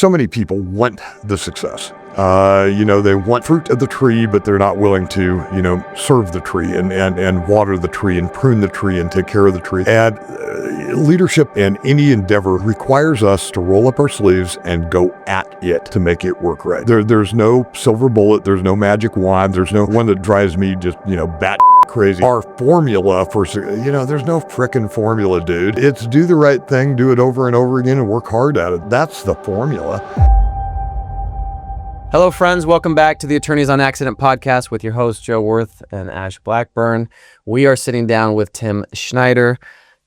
so many people want the success. They want fruit of the tree, but they're not willing to, serve the tree and water the tree and prune the tree and take care of the tree. And leadership in any endeavor requires us to roll up our sleeves and go at it to make it work right. There's no silver bullet. There's no magic wand. There's no one that drives me just, bat crazy. Our formula for, there's no frickin' formula, dude. It's do the right thing, do it over and over again, and work hard at it. That's the formula. Hello, friends. Welcome back to the Attorneys on Accident podcast with your hosts, Joe Wirth and Ash Blackburn. We are sitting down with Tim Schneider.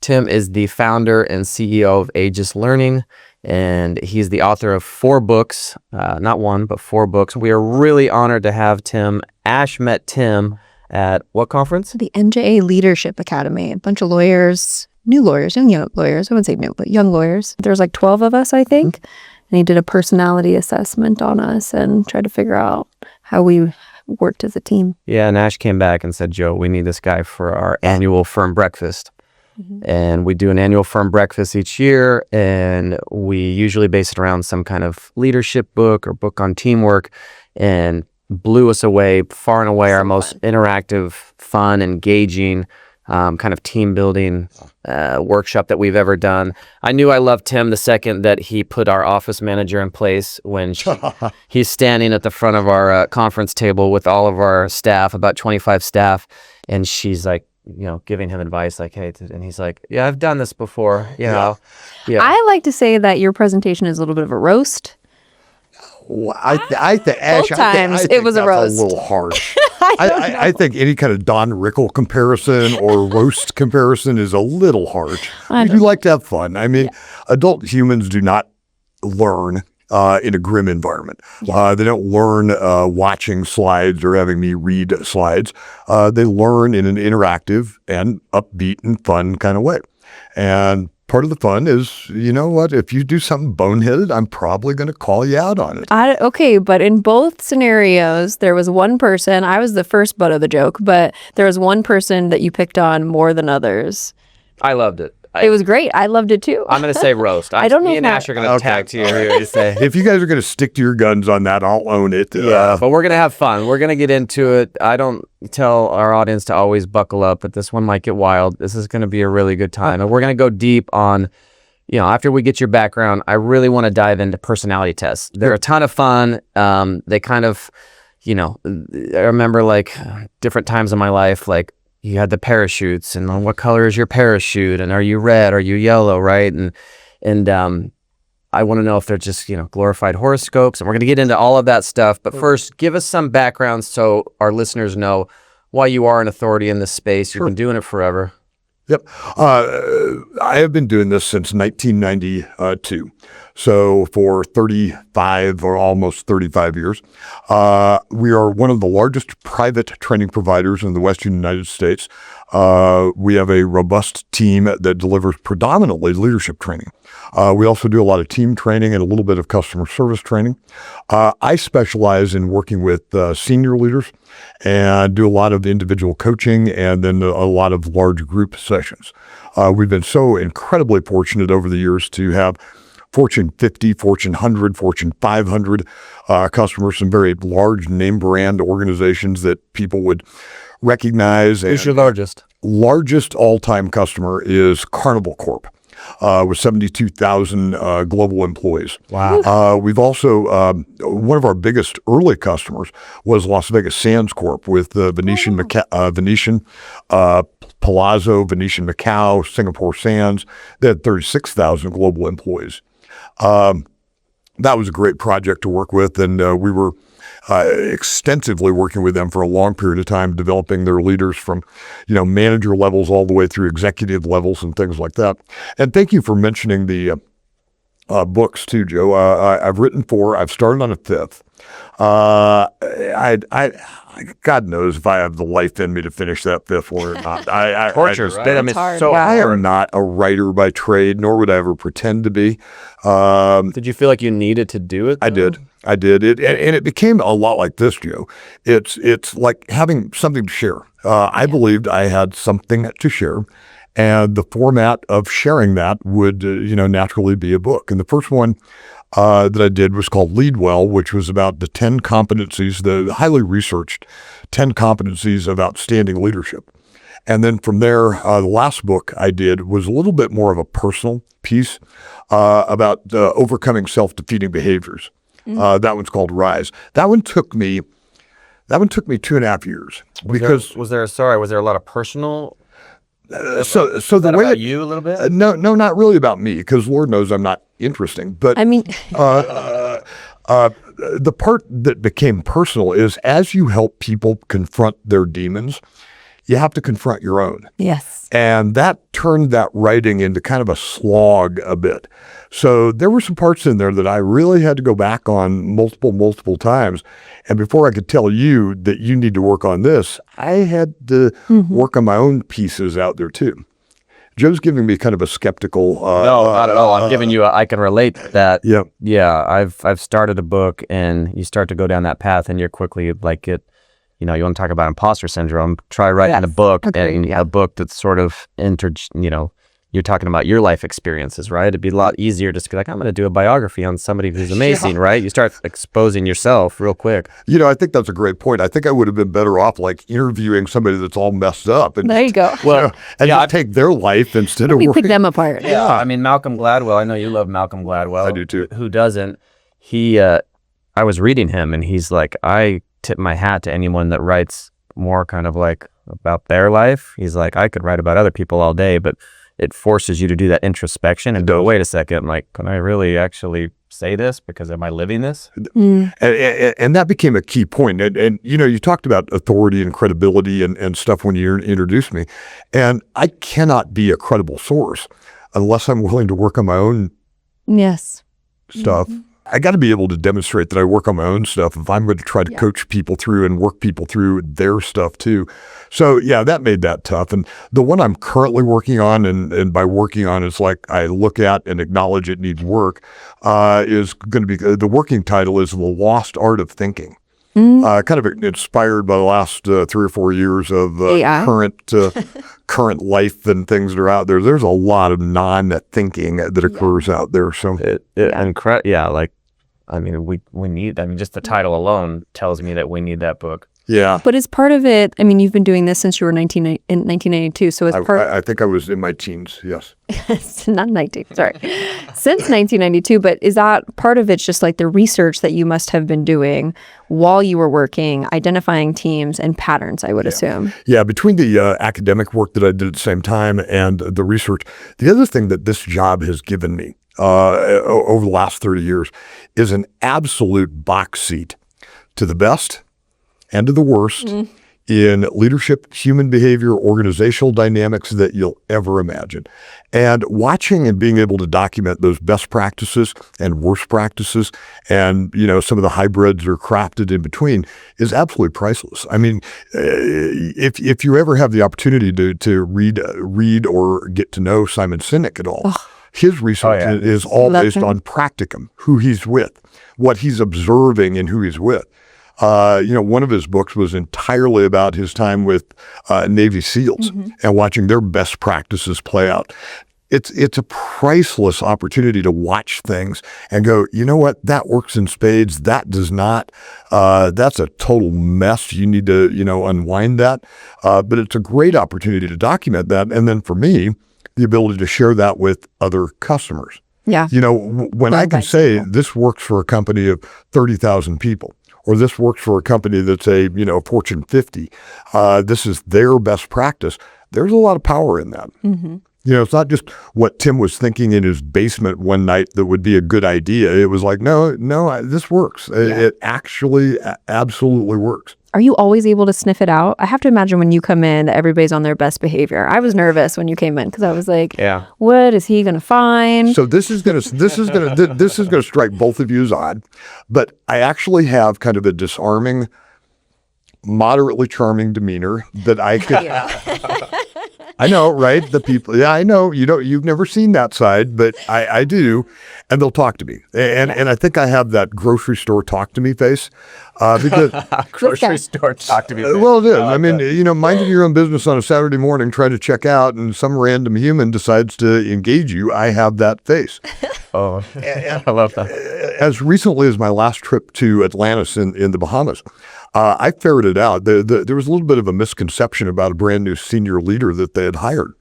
Tim is the founder and CEO of Aegis Learning, and he's the author of 4 books, not one, but 4 books. We are really honored to have Tim. Ash met Tim at what conference? The NJA Leadership Academy. A bunch of lawyers, new lawyers, young lawyers. I wouldn't say new, but young lawyers. There's like 12 of us, I think. And he did a personality assessment on us and tried to figure out how we worked as a team. Yeah, and Ash came back and said, Joe, we need this guy for our annual firm breakfast. And we do an annual firm breakfast each year, and we usually base it around some kind of leadership book or book on teamwork, and blew us away, far and away, our most interactive, fun, engaging, kind of team building workshop that we've ever done. I knew I loved Tim the second that he put our office manager in place when he's standing at the front of our conference table with all of our staff, about 25 staff, and she's like, giving him advice like, hey, and he's like, yeah, I've done this before, Yeah. I like to say that your presentation is a little bit of a roast. Well, I think Ash, both times it was a roast. A little harsh. I think any kind of Don Rickle comparison or roast comparison is a little harsh. We do like to have fun. I mean, adult humans do not learn in a grim environment. They don't learn watching slides or having me read slides. They learn in an interactive and upbeat and fun kind of way. And part of the fun is, if you do something boneheaded, I'm probably going to call you out on it. Okay, but in both scenarios, there was one person, I was the first butt of the joke, but there was one person that you picked on more than others. I loved it. It was great. I loved it too. I'm going to say roast. I don't know. Me and Ash are going to tag team here to say. If you guys are going to stick to your guns on that, I'll own it. Yeah, but we're going to have fun. We're going to get into it. I don't tell our audience to always buckle up, but this one might get wild. This is going to be a really good time. And we're going to go deep on, after we get your background, I really want to dive into personality tests. They're a ton of fun. They kind of, I remember like different times in my life, like, you had the parachutes, and what color is your parachute, and are you red, are you yellow, right? And I want to know if they're just, glorified horoscopes, and we're going to get into all of that stuff. But first, give us some background so our listeners know why you are an authority in this space. You've been doing it forever. Yep. I have been doing this since 1992. So for 35 or almost 35 years, we are one of the largest private training providers in the Western United States. We have a robust team that delivers predominantly leadership training. We also do a lot of team training and a little bit of customer service training. I specialize in working with senior leaders and do a lot of individual coaching and then a lot of large group sessions. We've been so incredibly fortunate over the years to have Fortune 50, Fortune 100, Fortune 500 customers, some very large name brand organizations that people would recognize. Who's your largest? Largest all-time customer is Carnival Corp. With 72,000 global employees. Wow. We've also, one of our biggest early customers was Las Vegas Sands Corp with Venetian, Palazzo, Venetian Macau, Singapore Sands. They had 36,000 global employees. That was a great project to work with, and we were extensively working with them for a long period of time, developing their leaders from, manager levels all the way through executive levels and things like that. And thank you for mentioning the books too, Joe. I've written 4. I've started on a 5th. God knows if I have the life in me to finish that 5th one or not. Torture, right? It's hard. So I am not a writer by trade, nor would I ever pretend to be. Did you feel like you needed to do it, though? I did. And it became a lot like this, Joe. It's like having something to share. I believed I had something to share, and the format of sharing that would, naturally be a book. And the first one that I did was called Lead Well, which was about the 10 competencies, the highly researched 10 competencies of outstanding leadership. And then from there, the last book I did was a little bit more of a personal piece about overcoming self-defeating behaviors. That one's called Rise. That one took me 2.5 years because was there a lot of personal? So the way about you a little bit? No, not really about me, because Lord knows I'm not interesting. But I mean, the part that became personal is as you help people confront their demons, you have to confront your own. yes. And that turned that writing into kind of a slog a bit. So there were some parts in there that I really had to go back on multiple times. And before I could tell you that you need to work on this, I had to work on my own pieces out there too. Joe's giving me kind of a skeptical. No, not at all. I'm giving you. I can relate to that. Yeah. Yeah. I've started a book, and you start to go down that path, and you're quickly like it. You know, you want to talk about imposter syndrome, try writing a book, and you have a book that's sort of you're talking about your life experiences, right? It'd be a lot easier just to be like, I'm going to do a biography on somebody who's amazing, right? You start exposing yourself real quick. You know, I think that's a great point. I think I would have been better off like interviewing somebody that's all messed up. And There you go. Well, just take their life instead of We pick working. them apart. Yeah, I mean, Malcolm Gladwell, I know you love Malcolm Gladwell. I do too. Who doesn't? I was reading him, and he's like, I tip my hat to anyone that writes more kind of like about their life. He's like, I could write about other people all day, but it forces you to do that introspection and go, wait a second, I'm like, can I really actually say this? Because am I living this? And that became a key point. And you know, you talked about authority and credibility and stuff when you introduced me. And I cannot be a credible source unless I'm willing to work on my own Yes. stuff. I got to be able to demonstrate that I work on my own stuff if I'm going to try to coach people through and work people through their stuff too. So yeah, that made that tough. And the one I'm currently working on, and by working on, it's like I look at and acknowledge it needs work, is going to be, the working title is The Lost Art of Thinking. Kind of inspired by the last 3 or 4 years of current life and things that are out there. There's a lot of non-thinking that occurs out there. So I mean, we need. I mean, just the title alone tells me that we need that book. yeah, But as part of it, I mean, you've been doing this since you were in 1992. So as part, I think I was in my teens. Yes. not 19, sorry, since 1992. But is that part of it's just like the research that you must have been doing while you were working, identifying teams and patterns, I would assume. Yeah, between the academic work that I did at the same time and the research, the other thing that this job has given me over the last 30 years is an absolute box seat to the best and to the worst in leadership, human behavior, organizational dynamics that you'll ever imagine. And watching and being able to document those best practices and worst practices and, you know, some of the hybrids are crafted in between is absolutely priceless. I mean, if you ever have the opportunity to read or get to know Simon Sinek at all, his research is all based on practicum, who he's with, what he's observing and who he's with. You know, one of his books was entirely about his time with Navy SEALs and watching their best practices play out. It's a priceless opportunity to watch things and go, you know what, that works in spades, that does not. That's a total mess. You need to, you know, unwind that. But it's a great opportunity to document that. And then for me, the ability to share that with other customers. Yeah. You know, when I can say this works for a company of 30,000 people, or this works for a company that's a, you know, Fortune 50, this is their best practice, there's a lot of power in that. You know, it's not just what Tim was thinking in his basement one night that would be a good idea. It was like, no, this works. It actually absolutely works. Are you always able to sniff it out? I have to imagine when you come in that everybody's on their best behavior. I was nervous when you came in because I was like, what is he going to find? So this is going to strike both of you as odd, but I actually have kind of a disarming, moderately charming demeanor that I could. I know, right? The people, I know you've never seen that side, but I do, and they'll talk to me. And I think I have that grocery store talk to me face because Grocery store talk to me. well, it is. I mean, you know, minding your own business on a Saturday morning, trying to check out, and some random human decides to engage you. I have that face. Oh, I love that. As recently as my last trip to Atlantis in the Bahamas, I ferreted out there was a little bit of a misconception about a brand new senior leader that they had hired.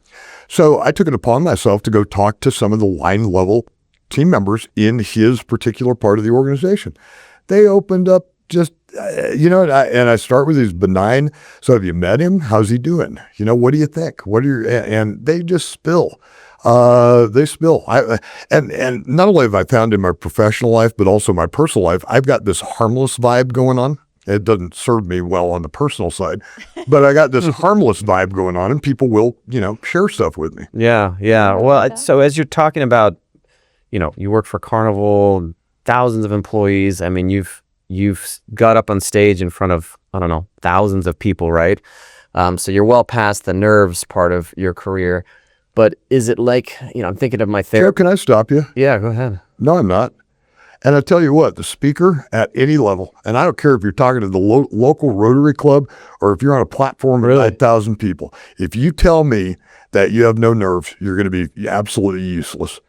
So I took it upon myself to go talk to some of the line level team members in his particular part of the organization. They opened up just, and I start with these benign. So have you met him? How's he doing? What do you think? And they just spill. They spill. And not only have I found in my professional life, but also my personal life, I've got this harmless vibe going on. It doesn't serve me well on the personal side, but I got this harmless vibe going on, and people will, share stuff with me. Yeah. Well, so as you're talking about, you work for Carnival, thousands of employees. I mean, you've got up on stage in front of, I don't know, thousands of people, right? So you're well past the nerves part of your career. But is it like, I'm thinking of my Joe, therapist. can I stop you? Yeah, go ahead. No, I'm not. And I tell you what, the speaker at any level, and I don't care if you're talking to the local Rotary Club or if you're on a platform of 9,000 people, if you tell me that you have no nerves, you're going to be absolutely useless.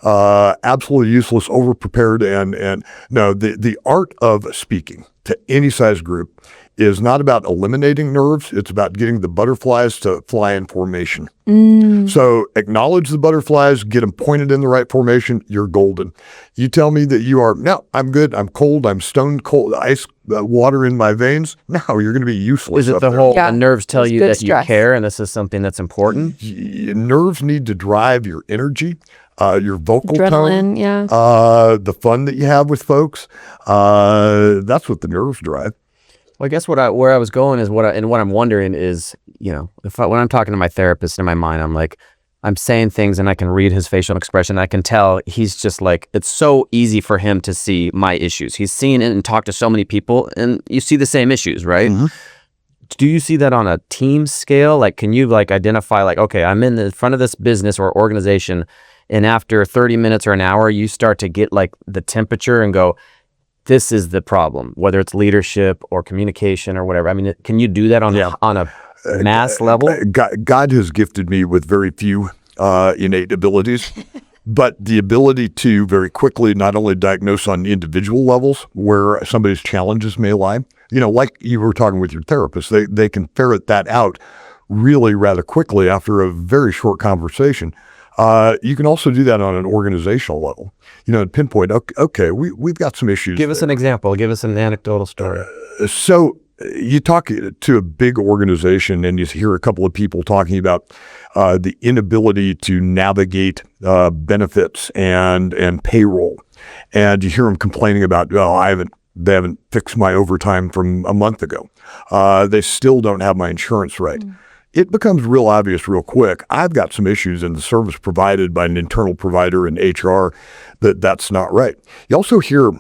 Absolutely useless, overprepared, and no, the art of speaking to any size group is not about eliminating nerves. It's about getting the butterflies to fly in formation. So acknowledge the butterflies, get them pointed in the right formation. You're golden. You tell me that you are, no, I'm good. I'm cold. I'm stone cold. Ice water in my veins. No, you're going to be useless. Is it the whole nerves tell you that you care and this is something that's important? Nerves need to drive your energy. Your vocal tone, the fun that you have with folks, that's what the nerves drive. Well, I guess where I was going is what I'm wondering is, when I'm talking to my therapist in my mind, I'm like, I'm saying things and I can read his facial expression. I can tell he's just like, it's so easy for him to see my issues. He's seen it and talked to so many people, and you see the same issues, right? Mm-hmm. Do you see that on a team scale? Like, can you identify okay, I'm in the front of this business or organization, and after 30 minutes or an hour, you start to get the temperature and go, this is the problem, whether it's leadership or communication or whatever. I mean, can you do that on a mass level? God has gifted me with very few innate abilities, but the ability to very quickly not only diagnose on individual levels where somebody's challenges may lie, like you were talking with your therapist, they can ferret that out really rather quickly after a very short conversation. You can also do that on an organizational level. Pinpoint, okay, we've got some issues. Give us an example. Give us an anecdotal story. So you talk to a big organization and you hear a couple of people talking about the inability to navigate benefits and payroll. And you hear them complaining about, they haven't fixed my overtime from a month ago. They still don't have my insurance right. It becomes real obvious real quick. I've got some issues in the service provided by an internal provider in HR that's not right. You also hear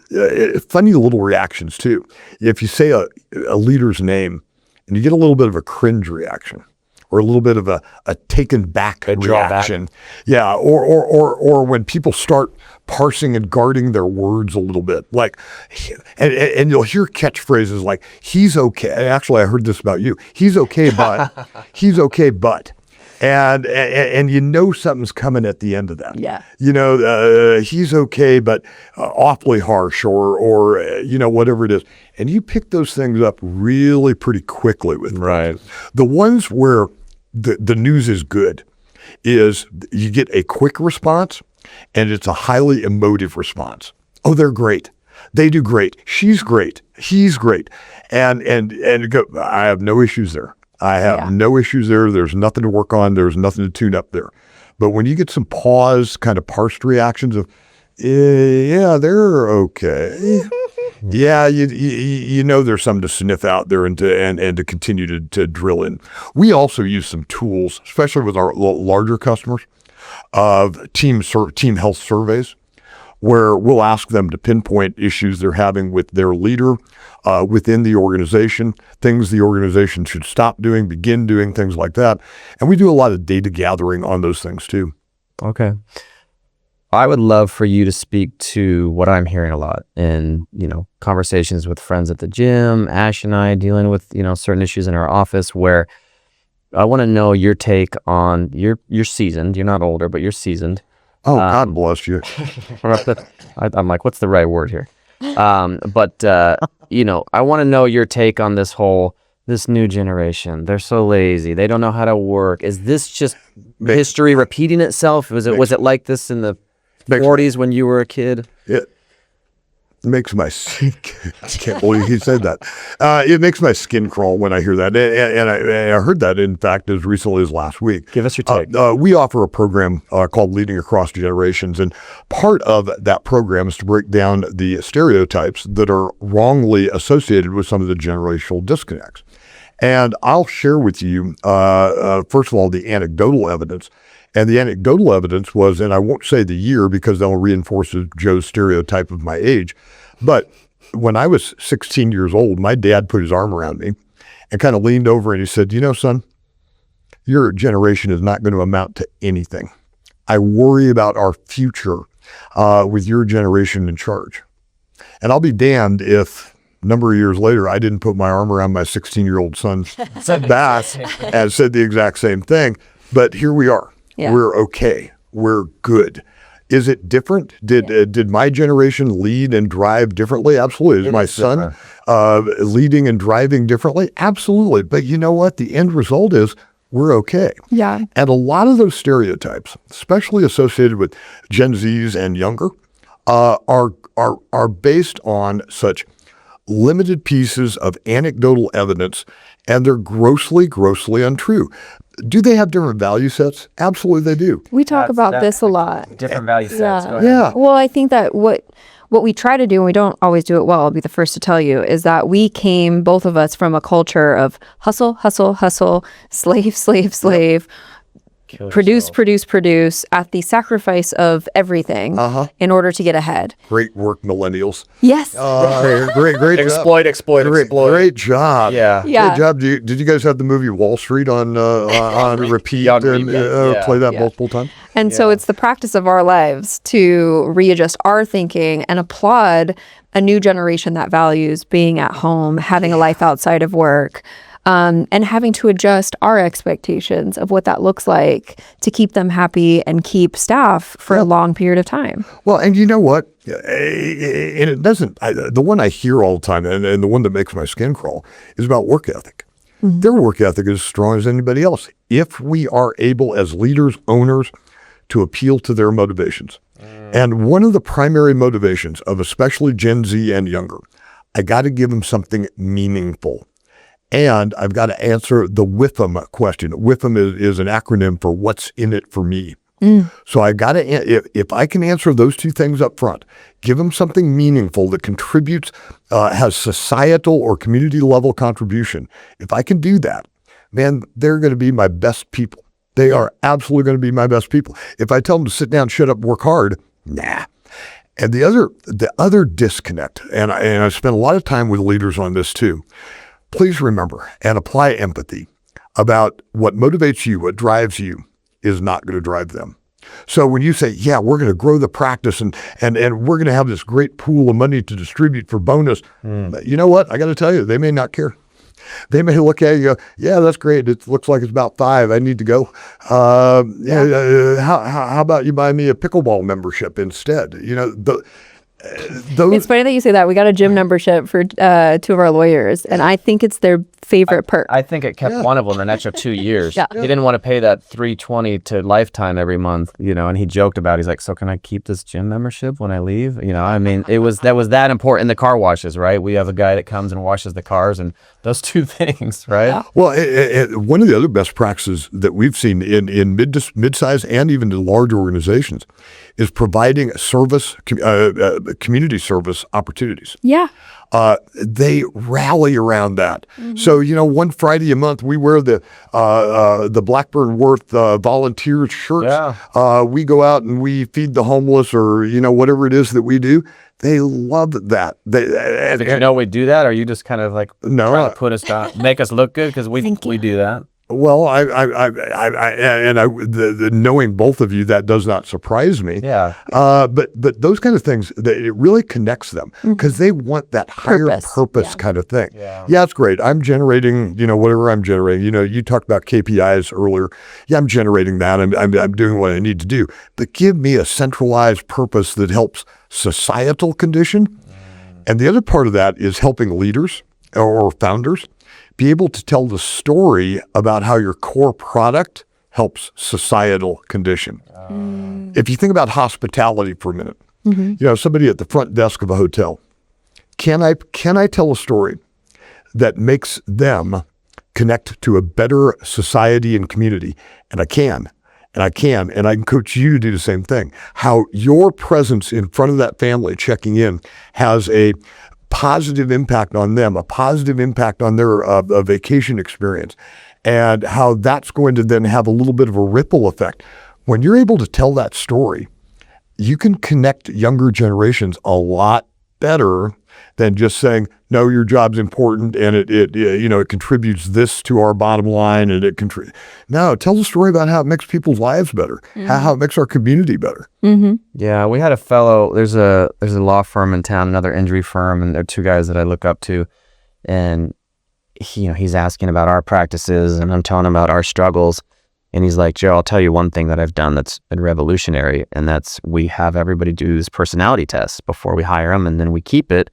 funny little reactions too. If you say a leader's name and you get a little bit of a cringe reaction or a little bit of a taken back reaction. Yeah, or when people start parsing and guarding their words a little bit, and you'll hear catchphrases like, he's okay. Actually, I heard this about you. He's okay, but he's okay, but. And something's coming at the end of that. Yeah. He's okay, but awfully harsh or whatever it is. And you pick those things up really pretty quickly with them. The ones where the news is good is you get a quick response and it's a highly emotive response. Oh, they're great. They do great. She's great. He's great. And go, I have no issues there. I have no issues there. There's nothing to work on. There's nothing to tune up there. But when you get some pause, kind of parsed reactions of, yeah, they're okay. Yeah, there's something to sniff out there and to continue to drill in. We also use some tools, especially with our larger customers, of team health surveys, where we'll ask them to pinpoint issues they're having with their leader within the organization, things the organization should stop doing, begin doing, things like that. And we do a lot of data gathering on those things too. Okay. I would love for you to speak to what I'm hearing a lot in, conversations with friends at the gym, Ash and I dealing with, certain issues in our office, where I want to know your take on, you're seasoned, you're not older, but you're seasoned. Oh, God bless you. I'm like, what's the right word here? But I want to know your take on this new generation. They're so lazy. They don't know how to work. Is this just history repeating itself? Was it like this in the 40s when you were a kid? It makes my I can't believe he said that. It makes my skin crawl when I hear that. And I heard that, in fact, as recently as last week. Give us your take. We offer a program called Leading Across Generations. And part of that program is to break down the stereotypes that are wrongly associated with some of the generational disconnects. And I'll share with you, first of all, the anecdotal evidence. And the anecdotal evidence was, and I won't say the year because that'll reinforce Joe's stereotype of my age, but when I was 16 years old, my dad put his arm around me and kind of leaned over and he said, son, your generation is not going to amount to anything. I worry about our future with your generation in charge. And I'll be damned if a number of years later, I didn't put my arm around my 16-year-old son's back and said the exact same thing. But here we are. Yeah. We're okay. We're good. Is it different? Did my generation lead and drive differently? Absolutely. Is my son leading and driving differently? Absolutely. But you know what? The end result is we're okay. Yeah. And a lot of those stereotypes, especially associated with Gen Zs and younger, are based on such limited pieces of anecdotal evidence, and they're grossly, grossly untrue. Do they have different value sets? Absolutely, they do. We talk about this a lot. Different value sets. Yeah. Yeah. Well, I think that what we try to do, and we don't always do it well, I'll be the first to tell you, is that we came, both of us, from a culture of hustle, hustle, hustle, slave, slave, slave, produce at the sacrifice of everything in order to get ahead. Great work, millennials. Yes. Great Exploit. Great job. Yeah. Great job. Did you guys have the movie Wall Street on repeat and play that multiple times? And so it's the practice of our lives to readjust our thinking and applaud a new generation that values being at home, having a life outside of work, and having to adjust our expectations of what that looks like to keep them happy and keep staff for a long period of time. Well, and you know what? And it doesn't, the one I hear all the time, and the one that makes my skin crawl, is about work ethic. Mm-hmm. Their work ethic is as strong as anybody else. If we are able as leaders, owners, to appeal to their motivations. And one of the primary motivations of especially Gen Z and younger, I got to give them something meaningful. And I've got to answer the WIFM question. WIFM is an acronym for what's in it for me. So I got to, if I can answer those two things up front, give them something meaningful that contributes, has societal or community level contribution. If I can do that, man, they're going to be my best people. They are absolutely going to be my best people. If I tell them to sit down, shut up, work hard, nah. And the other disconnect, and I spent a lot of time with leaders on this too. Please remember and apply empathy about what motivates you, what drives you is not going to drive them. So when you say, yeah, we're going to grow the practice and we're going to have this great pool of money to distribute for bonus, you know what? I got to tell you, they may not care. They may look at you and go, yeah, that's great. It looks like it's about 5. I need to go. How about you buy me a pickleball membership instead? You know, it's funny that you say that. We got a gym membership for 2 of our lawyers, and I think it's their favorite perk. I think it kept one of them an extra 2 years. Yeah. He didn't want to pay that $320 to lifetime every month, and he joked about it. He's like, so can I keep this gym membership when I leave? I mean, that was that important. And the car washes, right? We have a guy that comes and washes the cars, and those two things, right? Yeah. Well, one of the other best practices that we've seen in mid-size and even in large organizations is providing service, community service opportunities. Yeah. They rally around that. Mm-hmm. So, one Friday a month, we wear the Blackburn Wirth volunteer shirts. Yeah. We go out and we feed the homeless or, whatever it is that we do. They love that. Did you know we do that? Or are you just kind of like trying to put us down, make us look good? Because we do that. Well, the knowing both of you, that does not surprise me. Yeah. But those kind of things, it really connects them because they want that higher purpose kind of thing. Yeah, it's great. I'm generating, whatever I'm generating. You talked about KPIs earlier. Yeah, I'm generating that. I'm doing what I need to do. But give me a centralized purpose that helps societal condition. And the other part of that is helping leaders or founders be able to tell the story about how your core product helps societal condition. If you think about hospitality for a minute, somebody at the front desk of a hotel, can I tell a story that makes them connect to a better society and community? And I can. And I can coach you to do the same thing. How your presence in front of that family checking in has a positive impact on them, a positive impact on their vacation experience, and how that's going to then have a little bit of a ripple effect. When you're able to tell that story, you can connect younger generations a lot better than just saying, no, your job's important and it contributes this to our bottom line and No, tell the story about how it makes people's lives better, how it makes our community better. Yeah, we had a fellow, there's a law firm in town, another injury firm, and there are two guys that I look up to, and he's asking about our practices and I'm telling him about our struggles. And he's like, Joe, I'll tell you one thing that I've done that's been revolutionary, and that's we have everybody do this personality test before we hire them, and then we keep it.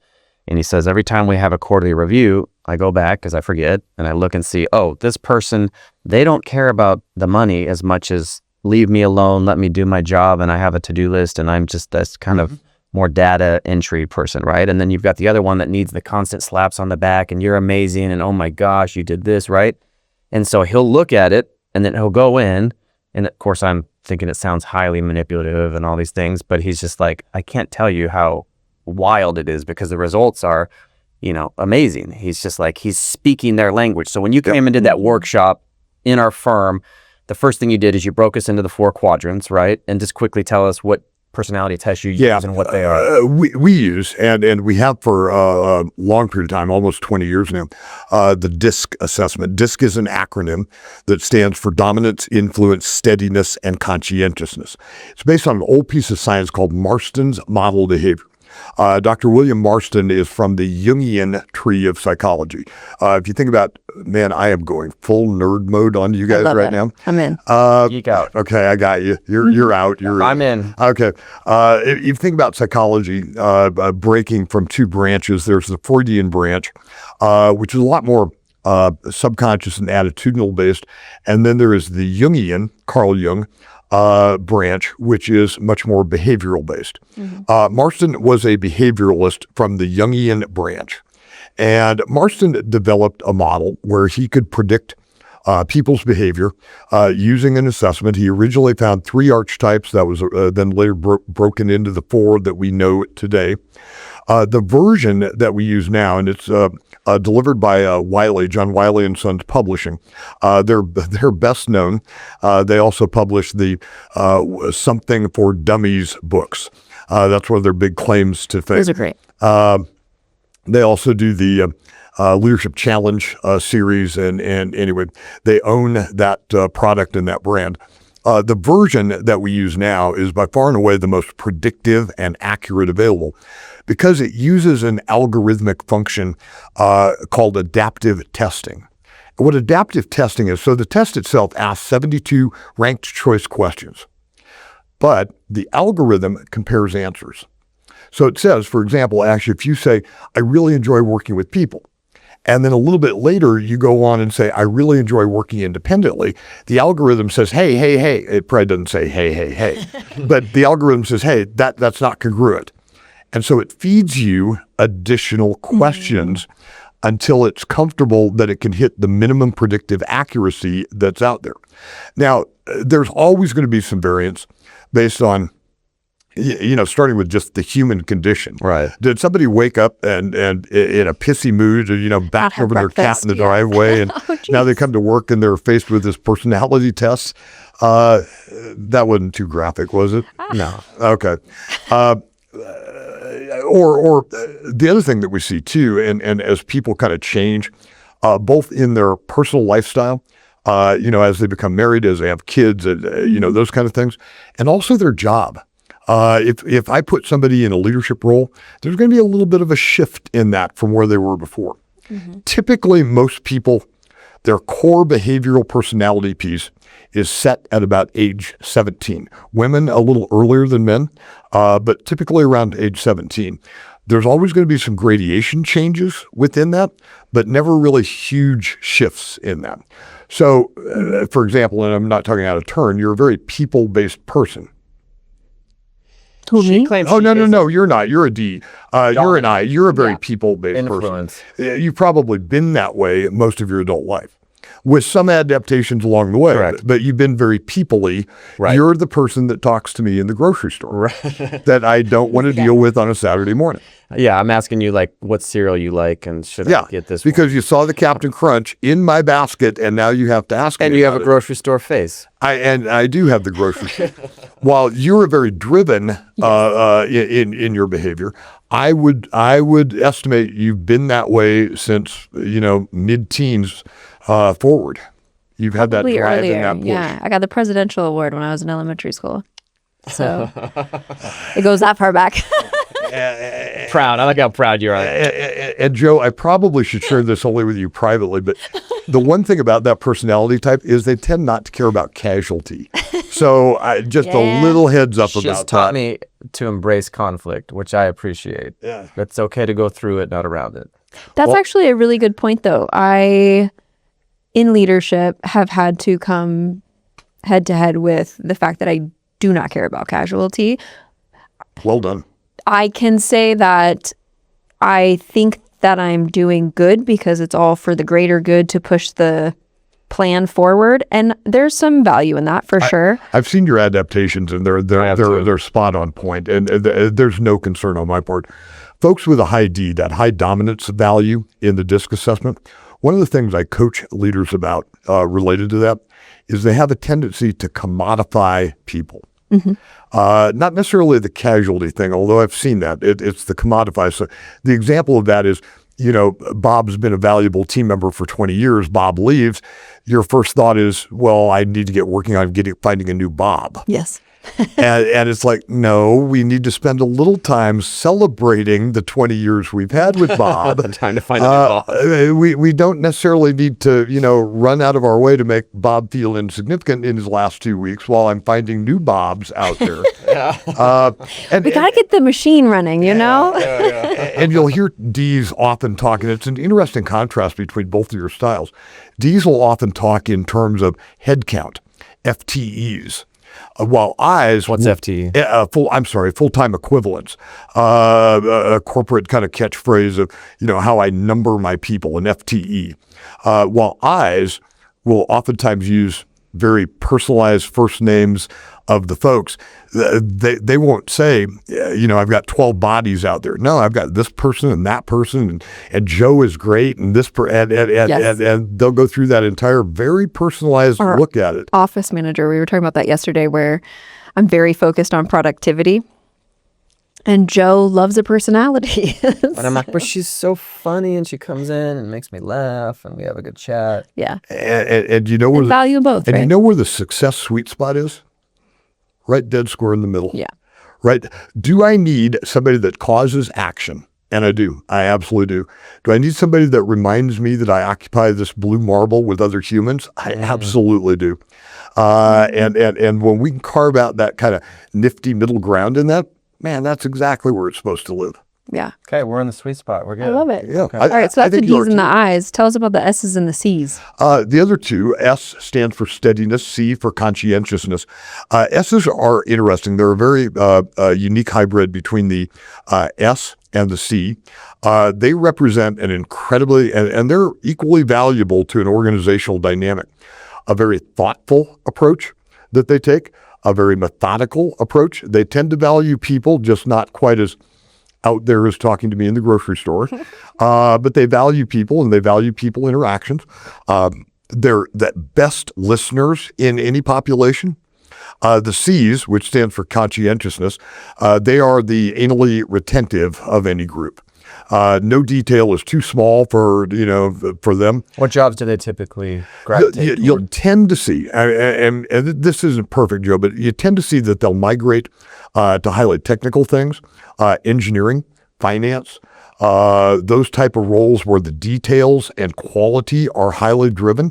And he says, every time we have a quarterly review, I go back because I forget, and I look and see, this person, they don't care about the money as much as leave me alone, let me do my job, and I have a to-do list, and I'm just this kind of more data entry person, right? And then you've got the other one that needs the constant slaps on the back, and you're amazing, and oh my gosh, you did this, right? And so he'll look at it, and then he'll go in, and of course I'm thinking it sounds highly manipulative and all these things, but he's just like, I can't tell you how wild it is because the results are, amazing. He's just like, he's speaking their language. So when you came and did that workshop in our firm, the first thing you did is you broke us into the 4 quadrants, right? And just quickly tell us what personality tests you use and what they are. We use, and we have for a long period of time, almost 20 years now, the DISC assessment. DISC is an acronym that stands for Dominance, Influence, Steadiness, and Conscientiousness. It's based on an old piece of science called Marston's model behavior. Dr. William Marston is from the Jungian tree of psychology. If you think about, man, I am going full nerd mode on you guys right now. I'm in. Geek out. Okay, I got you. You're out. I'm in. Okay. If you think about psychology breaking from 2 branches, there's the Freudian branch, which is a lot more subconscious and attitudinal based. And then there is the Jungian, Carl Jung, branch, which is much more behavioral based. Marston was a behavioralist from the Jungian branch. And Marston developed a model where he could predict people's behavior using an assessment. He originally found 3 archetypes that was then later broken into the 4 that we know today. The version that we use now, and it's delivered by Wiley, John Wiley and Sons Publishing. They're best known. They also publish the Something for Dummies books. That's one of their big claims to fame. Those are great. They also do the Leadership Challenge series, and anyway, they own that product and that brand. The version that we use now is by far and away the most predictive and accurate available because it uses an algorithmic function called adaptive testing. What adaptive testing is, so the test itself asks 72 ranked choice questions, but the algorithm compares answers. So it says, for example, actually, if you say, I really enjoy working with people, and then a little bit later, you go on and say, I really enjoy working independently. The algorithm says, hey. It probably doesn't say, hey. But the algorithm says, hey, that's not congruent. And so it feeds you additional questions until it's comfortable that it can hit the minimum predictive accuracy that's out there. Now, there's always going to be some variance based on starting with just the human condition. Right. Did somebody wake up and in a pissy mood, back over their cat in the driveway, and now they come to work and they're faced with this personality test? That wasn't too graphic, was it? No. Okay. Or the other thing that we see too, and as people kind of change, both in their personal lifestyle, as they become married, as they have kids, those kind of things, and also their job. If I put somebody in a leadership role, there's going to be a little bit of a shift in that from where they were before. Typically, most people, their core behavioral personality piece is set at about age 17. Women a little earlier than men, but typically around age 17. There's always going to be some gradation changes within that, but never really huge shifts in that. So, for example, and I'm not talking out of turn, you're a very people-based person. Who, me? Oh, no, you're not. You're a D. You're an I. You're a very people-based person. You've probably been that way most of your adult life, with some adaptations along the way. Correct. But you've been very people-y. Right. You're the person that talks to me in the grocery store that I don't want to deal with on a Saturday morning. Yeah, I'm asking you like what cereal you like and should I get this because you saw the Captain Crunch in my basket and now you have to ask me. And you have a grocery store face. I do have the grocery store. While you're very driven in your behavior, I would estimate you've been that way since mid-teens forward. You've had that Probably drive earlier. in that push. Yeah, I got the presidential award when I was in elementary school. So it goes that far back. Proud. I like how proud you are. And Joe, I probably should share this only with you privately, but the one thing about that personality type is they tend not to care about casualty. So just a little heads up about that. She's taught me to embrace conflict, which I appreciate. Yeah. It's okay to go through it, not around it. That's actually a really good point, though. I, in leadership, have had to come head to head with the fact that I do not care about casualty. Well done. I can say that I think that I'm doing good because it's all for the greater good to push the plan forward, and there's some value in that for sure. I've seen your adaptations, and they're spot on point, and there's no concern on my part. Folks with a high D, that high dominance value in the DISC assessment, one of the things I coach leaders about related to that is they have a tendency to commodify people. Not necessarily the casualty thing, although I've seen that. It's the commodify. So the example of that is, Bob's been a valuable team member for 20 years. Bob leaves. Your first thought is, well, I need to get working on finding a new Bob. Yes. and it's like, no, we need to spend a little time celebrating the 20 years we've had with Bob. Time to find a new Bob. We don't necessarily need to, run out of our way to make Bob feel insignificant in his last 2 weeks while I'm finding new Bobs out there. And we got to get the machine running, And you'll hear D's often talk, and it's an interesting contrast between both of your styles. D's will often talk in terms of head count, FTEs. While I's... What's FTE? Full-time equivalents. A corporate kind of catchphrase of, how I number my people, an FTE. While I's will oftentimes use very personalized first names of the folks. They won't say, I've got 12 bodies out there. No, I've got this person and that person, and Joe is great, and this and they'll go through that entire very personalized look at it. Office manager, we were talking about that yesterday, where I'm very focused on productivity. And Joe loves a personality. But I'm like, but she's so funny, and she comes in and makes me laugh, and we have a good chat. Yeah. And you know where value both. And right? you know where the success sweet spot is? Right dead square in the middle. Yeah. Right. Do I need somebody that causes action? And I do. I absolutely do. Do I need somebody that reminds me that I occupy this blue marble with other humans? I absolutely do. And when we can carve out that kind of nifty middle ground in that, man, that's exactly where it's supposed to live. Yeah. Okay, we're in the sweet spot. We're good. I love it. Yeah. Okay. All right, so that's the D's and the I's. Tell us about the S's and the C's. The other two, S stands for steadiness, C for conscientiousness. S's are interesting. They're a very unique hybrid between the S and the C. They represent an incredibly, and they're equally valuable to an organizational dynamic, a very thoughtful approach that they take, a very methodical approach. They tend to value people, just not quite as out there as talking to me in the grocery store, but they value people and they value people interactions. They're the best listeners in any population. The C's, which stands for conscientiousness, they are the anally retentive of any group. No detail is too small for, for them. What jobs do they typically gravitate You'll toward? tend to see, and this isn't perfect, Joe, but you tend to see that they'll migrate to highly technical things, engineering, finance, those type of roles where the details and quality are highly driven.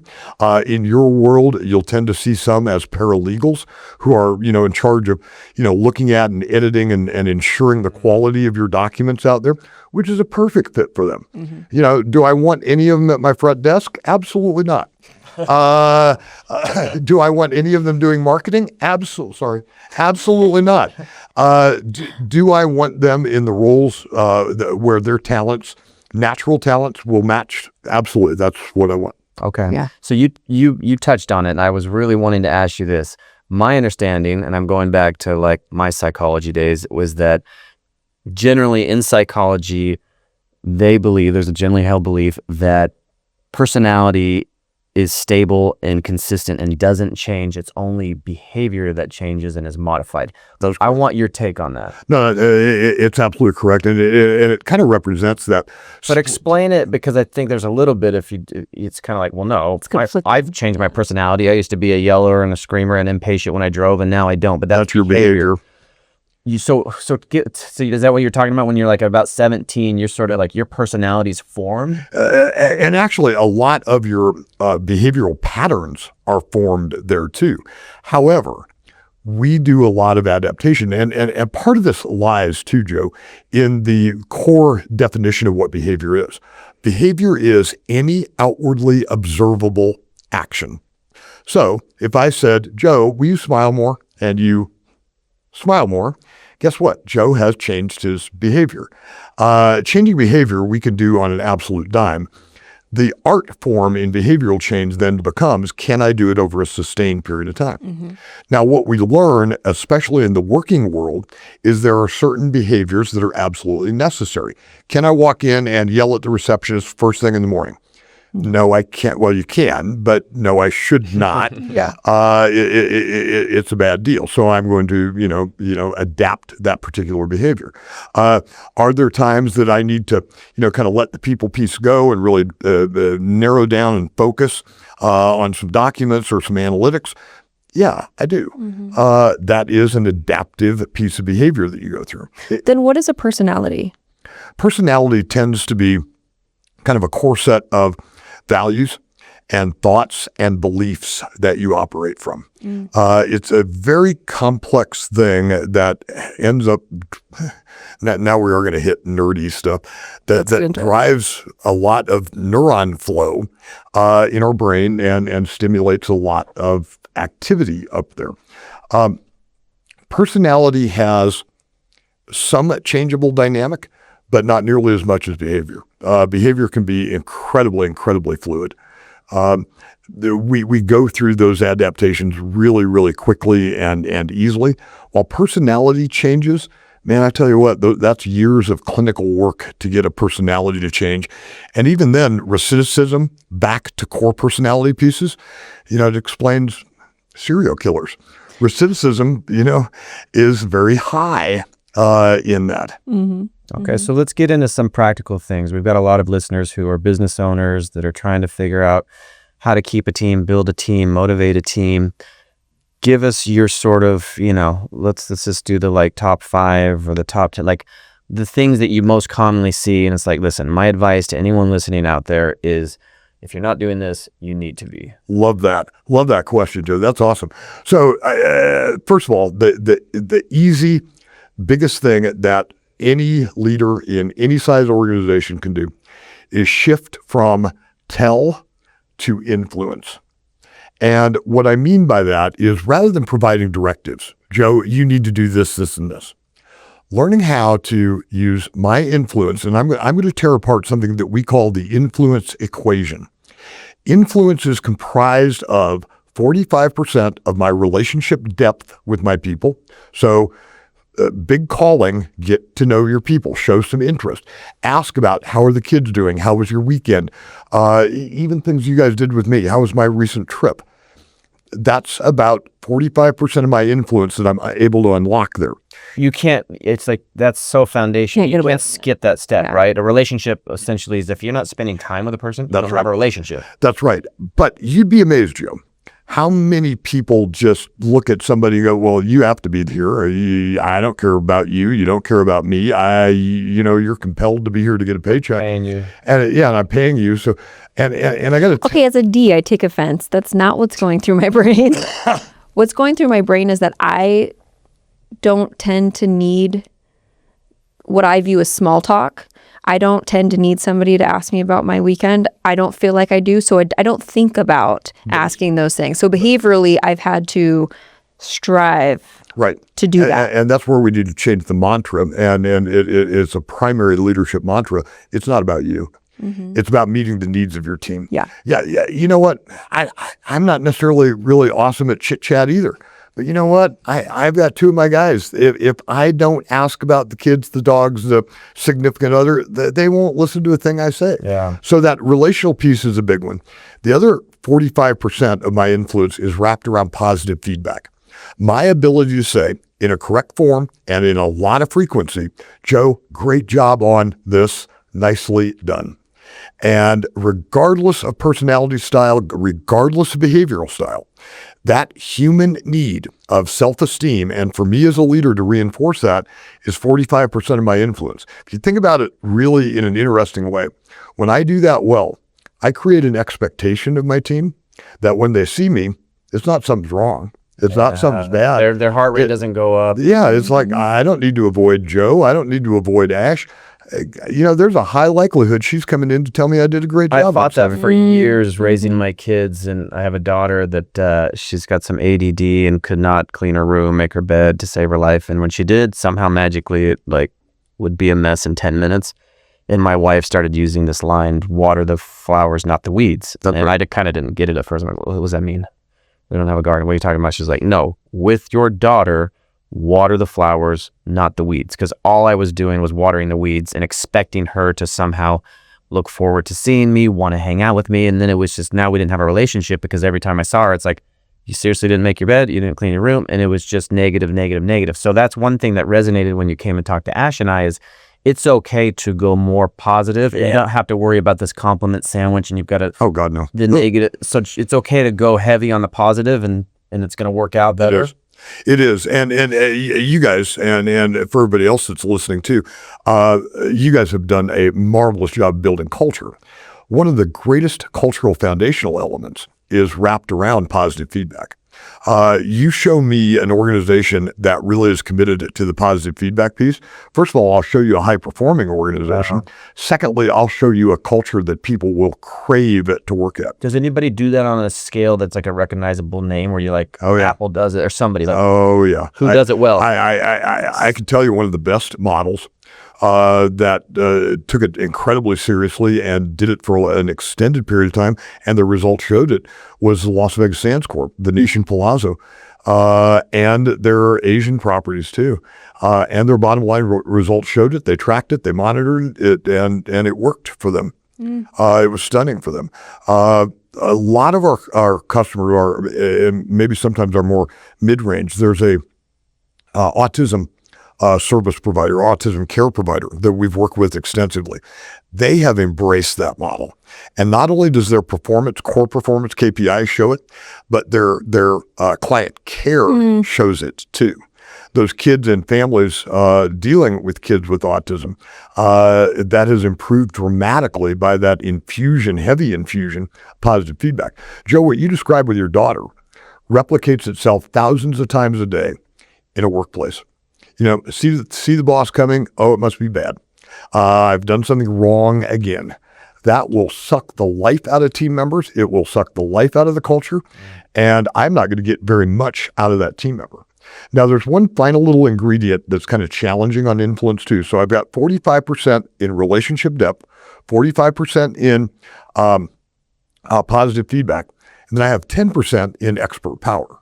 In your world, you'll tend to see some as paralegals who are, in charge of, looking at and editing and ensuring the quality of your documents out there, which is a perfect fit for them. Do I want any of them at my front desk? Absolutely not. Do I want any of them doing marketing? Absolutely not. Do I want them in the roles where their talents, natural talents, will match? Absolutely. That's what I want. Okay. Yeah. So you touched on it, and I was really wanting to ask you this. My understanding, and I'm going back to like my psychology days, was that generally in psychology, there's a generally held belief that personality is stable and consistent and doesn't change. It's only behavior that changes and is modified. I want your take on that. No, it's absolutely correct, and it kind of represents that. But explain it, because I think there's a little bit. It's kind of like, well, no, I've changed my personality. I used to be a yeller and a screamer and impatient when I drove, and now I don't. But that's your behavior. So is that what you're talking about when you're like about 17? You're sort of like your personality's formed, and actually, a lot of your behavioral patterns are formed there too. However, we do a lot of adaptation, and part of this lies too, Joe, in the core definition of what behavior is. Behavior is any outwardly observable action. So if I said, Joe, will you smile more? And you smile more. Guess what? Joe has changed his behavior. Changing behavior we can do on an absolute dime. The art form in behavioral change then becomes, can I do it over a sustained period of time? Now, what we learn, especially in the working world, is there are certain behaviors that are absolutely necessary. Can I walk in and yell at the receptionist first thing in the morning? No, I can't. Well, you can, but no, I should not. Yeah. It's a bad deal. So I'm going to, adapt that particular behavior. Are there times that I need to, kind of let the people piece go and really narrow down and focus on some documents or some analytics? Yeah, I do. That is an adaptive piece of behavior that you go through. Then what is a personality? Personality tends to be kind of a core set of values and thoughts and beliefs that you operate from. It's a very complex thing that ends up, now we are going to hit nerdy stuff, that drives a lot of neuron flow in our brain and stimulates a lot of activity up there. Personality has some changeable dynamic, but not nearly as much as behavior. Behavior can be incredibly, incredibly fluid. We go through those adaptations really, really quickly and easily. While personality changes, man, I tell you what, that's years of clinical work to get a personality to change. And even then, recidivism back to core personality pieces, it explains serial killers. Recidivism, is very high in that. Okay, so let's get into some practical things. We've got a lot of listeners who are business owners that are trying to figure out how to keep a team, build a team, motivate a team. Give us your sort of, let's just do the like top 5 or the top 10, like the things that you most commonly see. And it's like, listen, my advice to anyone listening out there is, if you're not doing this, you need to be. Love that. Love that question, Joe. That's awesome. So first of all, the easy, biggest thing that any leader in any size organization can do is shift from tell to influence. And what I mean by that is, rather than providing directives, Joe, you need to do this, this, and this, learning how to use my influence, and I'm going to tear apart something that we call the influence equation. Influence is comprised of 45% of my relationship depth with my people. So big calling, get to know your people, show some interest, ask about how are the kids doing, how was your weekend, even things you guys did with me, how was my recent trip. That's about 45% of my influence that I'm able to unlock there. You can't, it's like, that's so foundational. Can't get You away can't from it. skip that step, Yeah. right? A relationship essentially is if you're not spending time with a person, you That's don't right. have a relationship. That's right. But you'd be amazed, Joe, how many people just look at somebody and go, well, you have to be here. Or, I don't care about you. You don't care about me. You're compelled to be here to get a paycheck. Paying you. And I'm paying you. So, and I got to Okay, as a D, I take offense. That's not what's going through my brain. What's going through my brain is that I don't tend to need what I view as small talk. I don't tend to need somebody to ask me about my weekend. I don't feel like I do. So I don't think about asking those things. So behaviorally, I've had to strive right to do that. And that's where we need to change the mantra. And it's a primary leadership mantra. It's not about you. It's about meeting the needs of your team. Yeah. Yeah. You know what? I'm not necessarily really awesome at chit chat either. But you know what? I've got two of my guys. If I don't ask about the kids, the dogs, the significant other, they won't listen to a thing I say. Yeah. So that relational piece is a big one. The other 45% of my influence is wrapped around positive feedback. My ability to say in a correct form and in a lot of frequency, Joe, great job on this, nicely done. And regardless of personality style, regardless of behavioral style, that human need of self-esteem, and for me as a leader to reinforce that, is 45% of my influence. If you think about it really in an interesting way, when I do that well, I create an expectation of my team that when they see me, it's not something's wrong. It's not something's bad. Their heart rate doesn't go up. Yeah, it's like, I don't need to avoid Joe. I don't need to avoid Ash. There's a high likelihood she's coming in to tell me I did a great job. I fought that for years raising my kids, and I have a daughter that she's got some ADD and could not clean her room, make her bed to save her life. And when she did, somehow magically it would be a mess in 10 minutes. And my wife started using this line, water the flowers, not the weeds. And I kind of didn't get it at first. I'm like, what does that mean? We don't have a garden. What are you talking about? She's like, no, with your daughter, water the flowers, not the weeds. Because all I was doing was watering the weeds and expecting her to somehow look forward to seeing me, want to hang out with me. And then it was just, now we didn't have a relationship because every time I saw her, it's like, you seriously didn't make your bed, you didn't clean your room. And it was just negative, negative, negative. So that's one thing that resonated when you came and talked to Ash and I is, it's okay to go more positive. You don't have to worry about this compliment sandwich and you've got to, oh God, no. The negative. So it's okay to go heavy on the positive and it's going to work out better. It is. And you guys, and for everybody else that's listening too, you guys have done a marvelous job building culture. One of the greatest cultural foundational elements is wrapped around positive feedback. You show me an organization that really is committed to the positive feedback piece. First of all, I'll show you a high-performing organization. Secondly, I'll show you a culture that people will crave to work at. Does anybody do that on a scale that's like a recognizable name where you're like, oh, yeah. Apple does it or somebody? Like, oh, yeah. Who does it well? I can tell you one of the best models that took it incredibly seriously and did it for an extended period of time, and the results showed it, was the Las Vegas Sands Corp, the Venetian Palazzo, and their Asian properties too. And their bottom line results showed it. They tracked it, they monitored it, and it worked for them. It was stunning for them. A lot of our customers are, maybe sometimes are more mid-range. There's a autism service provider, autism care provider that we've worked with extensively. They have embraced that model. And not only does their core performance KPIs show it, but their client care shows it too. Those kids and families dealing with kids with autism, that has improved dramatically by that heavy infusion, positive feedback. Joe, what you described with your daughter replicates itself thousands of times a day in a workplace. See the boss coming. Oh, it must be bad. I've done something wrong again. That will suck the life out of team members. It will suck the life out of the culture. And I'm not going to get very much out of that team member. Now, there's one final little ingredient that's kind of challenging on influence too. So I've got 45% in relationship depth, 45% in positive feedback, and then I have 10% in expert power.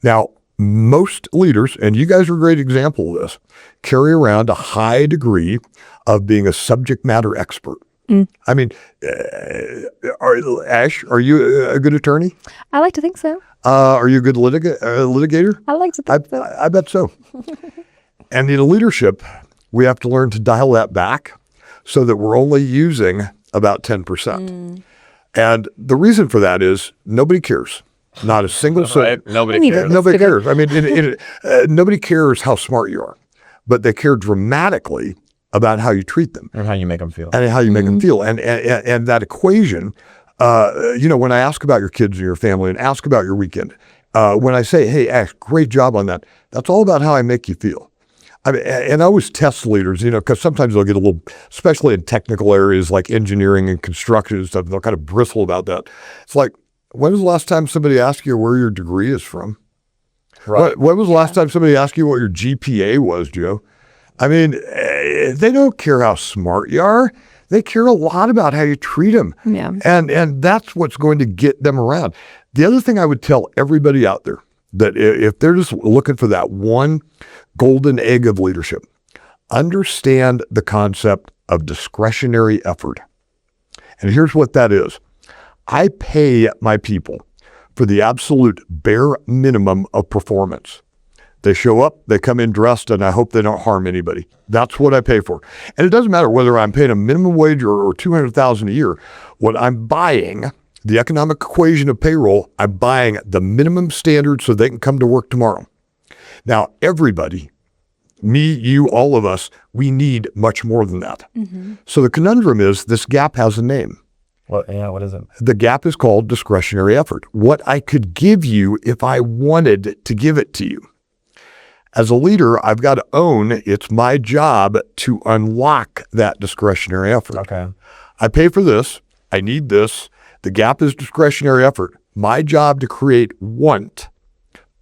Now, most leaders, and you guys are a great example of this, carry around a high degree of being a subject matter expert. I mean, Ash, are you a good attorney? I like to think so. Are you a good litigator? I like to think so. I bet so. And in leadership, we have to learn to dial that back so that we're only using about 10%. And the reason for that is nobody cares. Not a single soul. Right? Nobody need cares. it. Nobody cares. I mean, nobody cares how smart you are, but they care dramatically about how you treat them And how you make them feel. and how you make them feel. And that equation, when I ask about your kids and your family and ask about your weekend, when I say, hey, Ash, great job on that, that's all about how I make you feel. I mean, and I always test leaders, because sometimes they'll get a little, especially in technical areas like engineering and construction and stuff, they'll kind of bristle about that. It's like, when was the last time somebody asked you where your degree is from? Right. When was the last time somebody asked you what your GPA was, Joe? I mean, they don't care how smart you are. They care a lot about how you treat them. Yeah. And that's what's going to get them around. The other thing I would tell everybody out there, that if they're just looking for that one golden egg of leadership, understand the concept of discretionary effort. And here's what that is. I pay my people for the absolute bare minimum of performance. They show up, they come in dressed, and I hope they don't harm anybody. That's what I pay for. And it doesn't matter whether I'm paying a minimum wage or $200,000 a year. What I'm buying, the economic equation of payroll, I'm buying the minimum standard so they can come to work tomorrow. Now, everybody, me, you, all of us, we need much more than that. So the conundrum is this gap has a name. What is it? The gap is called discretionary effort. What I could give you if I wanted to give it to you. As a leader, I've got to own it's my job to unlock that discretionary effort. Okay. I pay for this. I need this. The gap is discretionary effort. My job to create want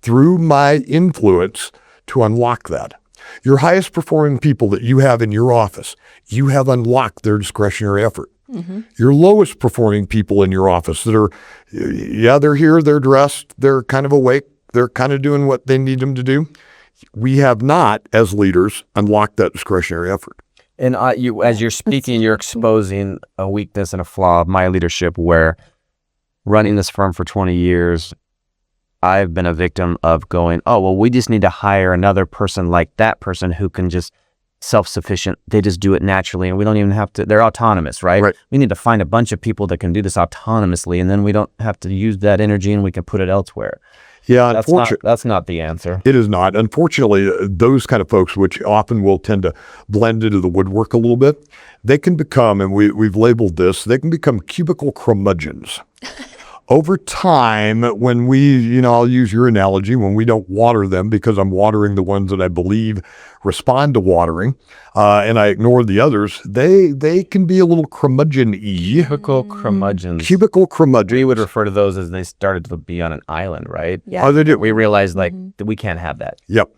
through my influence to unlock that. Your highest performing people that you have in your office, you have unlocked their discretionary effort. Your lowest performing people in your office that are, they're here, they're dressed, they're kind of awake, they're kind of doing what they need them to do. We have not, as leaders, unlocked that discretionary effort. And as you're speaking, you're exposing a weakness and a flaw of my leadership where running this firm for 20 years, I've been a victim of going, oh, well, we just need to hire another person like that person who can just self-sufficient. They just do it naturally and we don't even have to, they're autonomous, right? We need to find a bunch of people that can do this autonomously and then we don't have to use that energy and we can put it elsewhere. Yeah, that's not the answer. It is not. Unfortunately, those kind of folks, which often will tend to blend into the woodwork a little bit, they can become, and we've labeled this, they can become cubicle curmudgeons. Over time, when we, I'll use your analogy, when we don't water them because I'm watering the ones that I believe respond to watering, and I ignore the others, they can be a little curmudgeon-y. Cubicle curmudgeons. Cubicle curmudgeons. We would refer to those as they started to be on an island, right? Yeah. Oh, they do. We realized that we can't have that. Yep.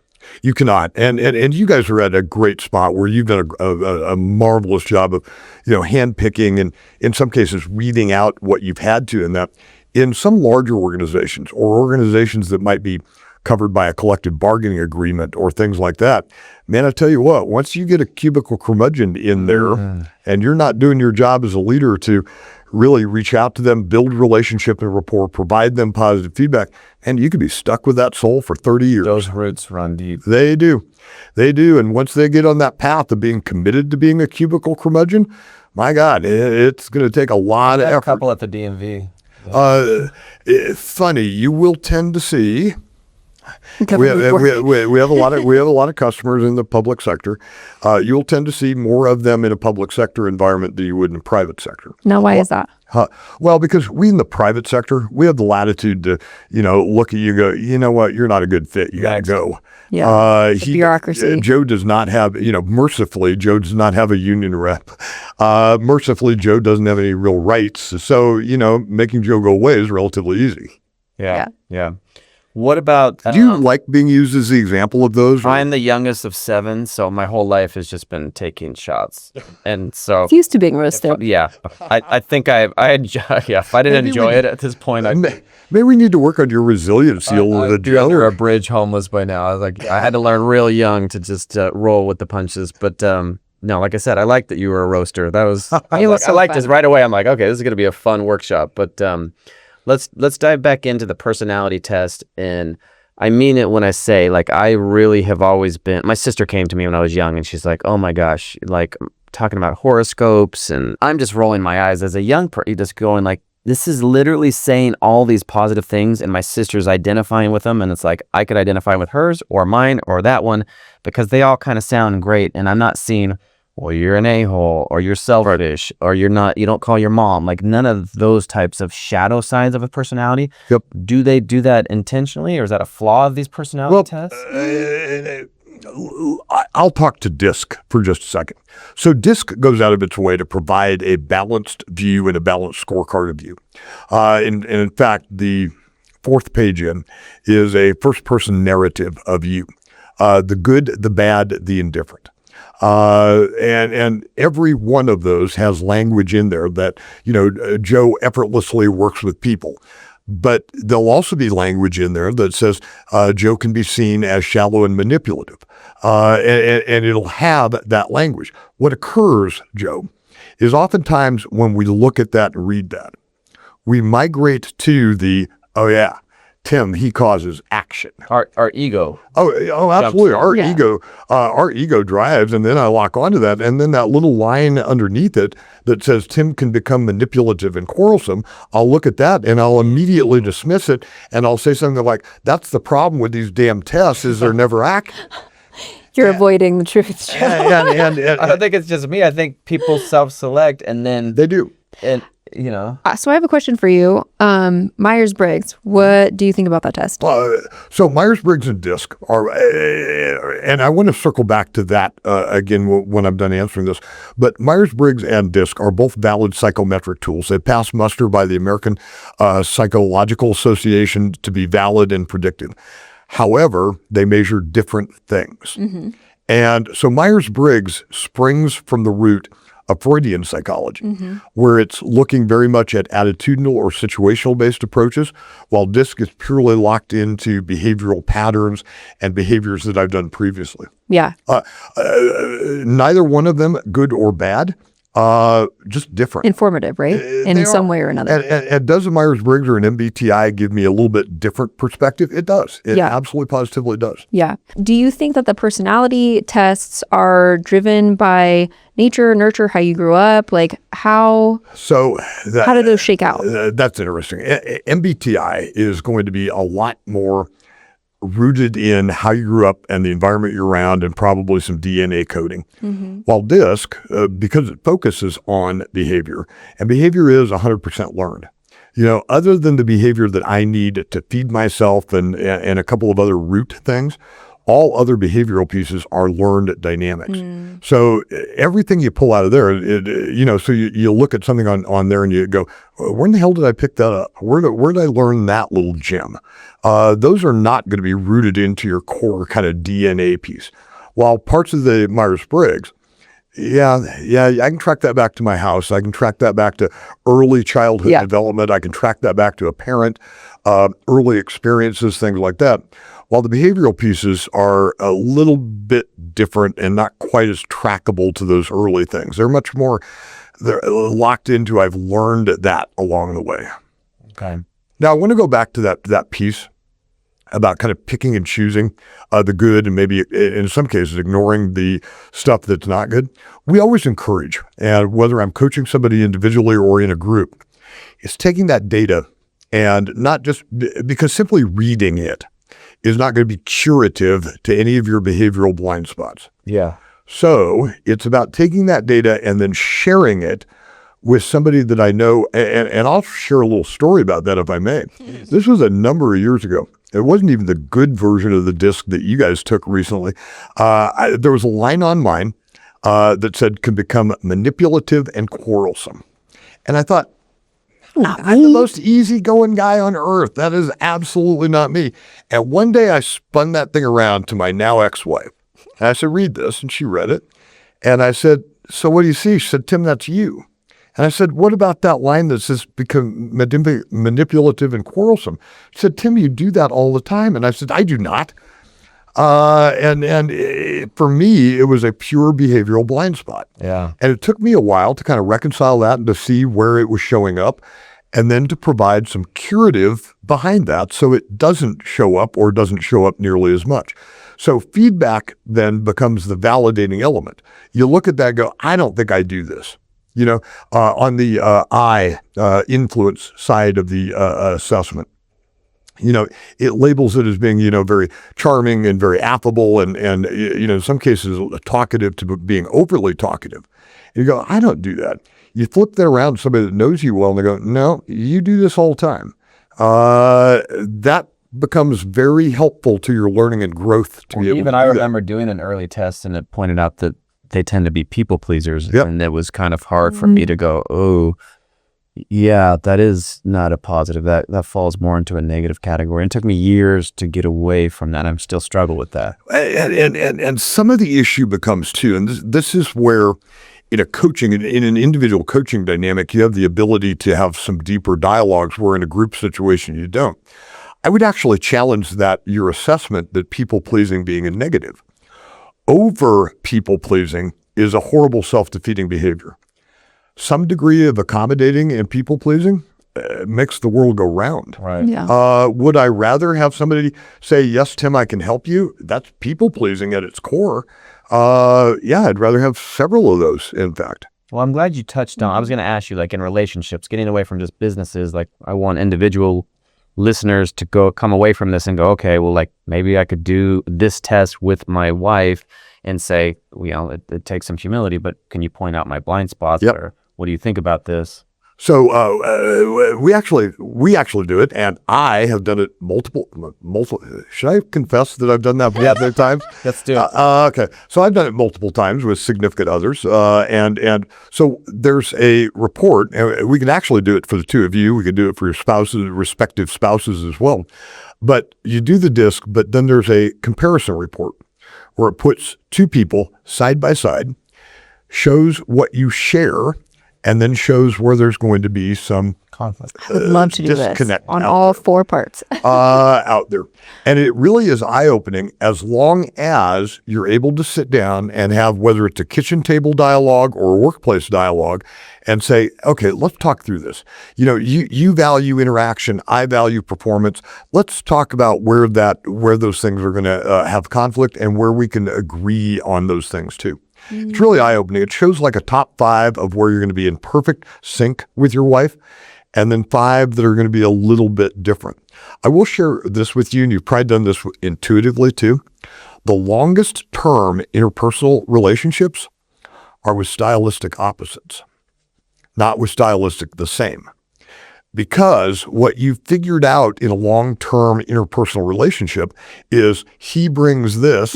You cannot. And you guys are at a great spot where you've done a marvelous job of, handpicking and in some cases weeding out what you've had to in that. In some larger organizations or organizations that might be covered by a collective bargaining agreement or things like that, man, I tell you what, once you get a cubicle curmudgeon in there and you're not doing your job as a leader to really reach out to them, build relationship and rapport, provide them positive feedback, and you could be stuck with that soul for 30 years. Those roots run deep. They do. They do. And once they get on that path of being committed to being a cubicle curmudgeon, my God, it's going to take a lot of effort. A couple at the DMV. Funny, you will tend to see. We We have a lot of customers in the public sector. You'll tend to see more of them in a public sector environment than you would in the private sector. Now, why is that? Well, because we in the private sector, we have the latitude to, look at you and go, you know what, you're not a good fit. You got to go. Yeah. The bureaucracy. Joe does not have, mercifully, Joe does not have a union rep. Mercifully, Joe doesn't have any real rights. So, making Joe go away is relatively easy. Yeah. What about... Do you like being used as the example of those? I'm the youngest of 7, so my whole life has just been taking shots. And so... It's used to being roasted. I think if I didn't enjoy it at this point, maybe we need to work on your resiliency a little bit. Under a bridge homeless by now. I had to learn real young to just roll with the punches. But no, like I said, I like that you were a roaster. That was... I liked this right away. I'm like, okay, this is going to be a fun workshop. But... let's dive back into the personality test. And I mean it when I say, like, I really have always been, my sister came to me when I was young and she's like, oh my gosh, like talking about horoscopes, and I'm just rolling my eyes as a young person, just going like, this is literally saying all these positive things, and my sister's identifying with them, and it's like I could identify with hers or mine or that one because they all kind of sound great, and I'm not seeing, well, you're an a-hole or you're selfish or you don't call your mom. Like, none of those types of shadow sides of a personality. Yep. Do they do that intentionally, or is that a flaw of these personality tests? I'll talk to DISC for just a second. So DISC goes out of its way to provide a balanced view and a balanced scorecard of you. And in fact, the fourth page in is a first-person narrative of you, the good, the bad, the indifferent. And every one of those has language in there that, Joe effortlessly works with people. But there'll also be language in there that says Joe can be seen as shallow and manipulative. And it'll have that language. What occurs, Joe, is oftentimes when we look at that and read that, we migrate to the, oh yeah, Tim, he causes action. Our ego. Oh, absolutely. Our ego drives, and then I lock onto that, and then that little line underneath it that says Tim can become manipulative and quarrelsome, I'll look at that and I'll immediately dismiss it, and I'll say something like, that's the problem with these damn tests is they're never accurate. You're avoiding the truth, Joe. And I don't think it's just me. I think people self-select, and then they do. And So I have a question for you. Myers-Briggs, what do you think about that test? So Myers-Briggs and DISC are, and I want to circle back to that again when I'm done answering this, but Myers-Briggs and DISC are both valid psychometric tools. They pass muster by the American Psychological Association to be valid and predictive. However, they measure different things. Mm-hmm. And so Myers-Briggs springs from the root of Freudian psychology, mm-hmm. where it's looking very much at attitudinal or situational-based approaches, while DISC is purely locked into behavioral patterns and behaviors that I've done previously. Yeah. Neither one of them, good or bad, just different. Informative, right? In some way or another. And does a Myers-Briggs or an MBTI give me a little bit different perspective? It does. It absolutely positively does. Yeah. Do you think that the personality tests are driven by nature, nurture, how you grew up? Like how do those shake out? That's interesting. MBTI is going to be a lot more rooted in how you grew up and the environment you're around and probably some DNA coding. Mm-hmm. While DISC, because it focuses on behavior, and behavior is 100% learned. Other than the behavior that I need to feed myself and a couple of other root things, all other behavioral pieces are learned dynamics. Mm. So everything you pull out of there, so you look at something on there and you go, where in the hell did I pick that up? Where did I learn that little gem? Those are not going to be rooted into your core kind of DNA piece. While parts of the Myers-Briggs, I can track that back to my house. I can track that back to early childhood development. I can track that back to a parent, early experiences, things like that. While the behavioral pieces are a little bit different and not quite as trackable to those early things. They're much more, they're locked into, I've learned that along the way. Okay. Now I want to go back to that piece about kind of picking and choosing the good and maybe in some cases ignoring the stuff that's not good. We always encourage, and whether I'm coaching somebody individually or in a group, is taking that data and not just because simply reading it is not going to be curative to any of your behavioral blind spots. Yeah. So it's about taking that data and then sharing it with somebody that I know, and I'll share a little story about that if I may. This was a number of years ago. It wasn't even the good version of the DISC that you guys took recently. There was a line on mine that said, can become manipulative and quarrelsome. And I thought, I'm the most easygoing guy on earth. That is absolutely not me. And one day I spun that thing around to my now ex-wife. And I said, read this. And she read it. And I said, so what do you see? She said, Tim, that's you. And I said, what about that line that says become manipulative and quarrelsome? She said, Tim, you do that all the time. And I said, I do not. For me, it was a pure behavioral blind spot. Yeah. And it took me a while to kind of reconcile that and to see where it was showing up. and then to provide some curative behind that so it doesn't show up or doesn't show up nearly as much. So feedback then becomes the validating element. You look at that and go, I don't think I do this. On the I influence side of the assessment, it labels it as being, very charming and very affable and in some cases talkative to being overly talkative. And you go, I don't do that. You flip that around to somebody that knows you well and they go, no, you do this all the time. That becomes very helpful to your learning and growth to be able to do that. I remember doing an early test and it pointed out that they tend to be people pleasers. Yep. And it was kind of hard for me to go, oh, yeah, that is not a positive. That falls more into a negative category. And it took me years to get away from that. I'm still struggle with that. And some of the issue becomes too, and this is where in an individual coaching dynamic, you have the ability to have some deeper dialogues where in a group situation you don't. I would actually challenge your assessment that people-pleasing being a negative. Over people-pleasing is a horrible self-defeating behavior. Some degree of accommodating and people-pleasing makes the world go round. Right. Yeah. Would I rather have somebody say, yes, Tim, I can help you? That's people-pleasing at its core. I'd rather have several of those, in fact. Well, I'm glad you touched on, I was going to ask you, like in relationships, getting away from just businesses, like I want individual listeners to come away from this and go, okay, well, like maybe I could do this test with my wife and say, it takes some humility, but can you point out my blind spots? Yep. Or what do you think about this? So we actually do it, and I have done it multiple. Should I confess that I've done that multiple times? Let's do it. Okay, so I've done it multiple times with significant others, and so there's a report. And we can actually do it for the two of you. We can do it for your spouses, respective spouses as well. But you do the disc, but then there's a comparison report where it puts two people side by side, shows what you share, and then shows where there's going to be some Conflict. I would love to do this disconnect on out all there. 4 parts. Out there. And it really is eye-opening as long as you're able to sit down and have, whether it's a kitchen table dialogue or a workplace dialogue, and say, okay, let's talk through this. You value interaction, I value performance. Let's talk about where those things are going to have conflict and where we can agree on those things too. It's really eye-opening. It shows like a top 5 of where you're going to be in perfect sync with your wife, and then 5 that are going to be a little bit different. I will share this with you, and you've probably done this intuitively too. The longest term interpersonal relationships are with stylistic opposites, not with stylistic the same. Because what you've figured out in a long-term interpersonal relationship is he brings this,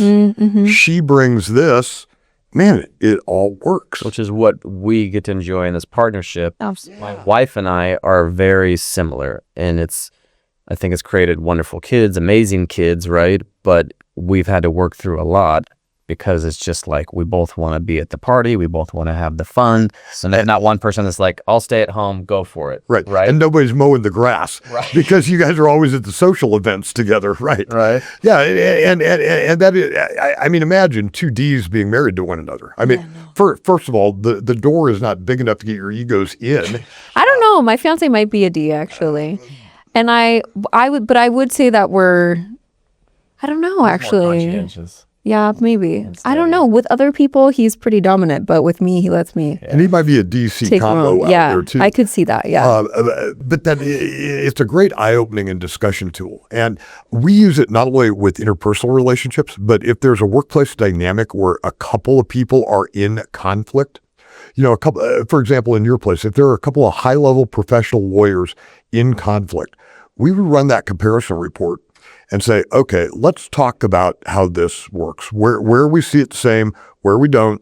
she brings this. Man, it all works. Which is what we get to enjoy in this partnership. Absolutely. My wife and I are very similar, and I think it's created wonderful kids, amazing kids, right? But we've had to work through a lot because it's just like we both want to be at the party, we both want to have the fun. So there's not one person that's like, I'll stay at home, go for it. Right. Right. And nobody's mowing the grass. Right. Because you guys are always at the social events together. Right. Right. Yeah. And that is, I mean, imagine 2 Ds being married to one another. I mean, first of all, the door is not big enough to get your egos in. I don't know. My fiance might be a D actually. And I would say that I don't know actually. More conscientious. Yeah, maybe. I don't know. With other people, he's pretty dominant, but with me, he lets me And he might be a DC take him combo on. out there too. I could see that. Yeah. But it's a great eye-opening and discussion tool. And we use it not only with interpersonal relationships, but if there's a workplace dynamic where a couple of people are in conflict, for example, in your place, if there are a couple of high-level professional lawyers in conflict, we would run that comparison report and say, okay, let's talk about how this works, where we see it the same, where we don't,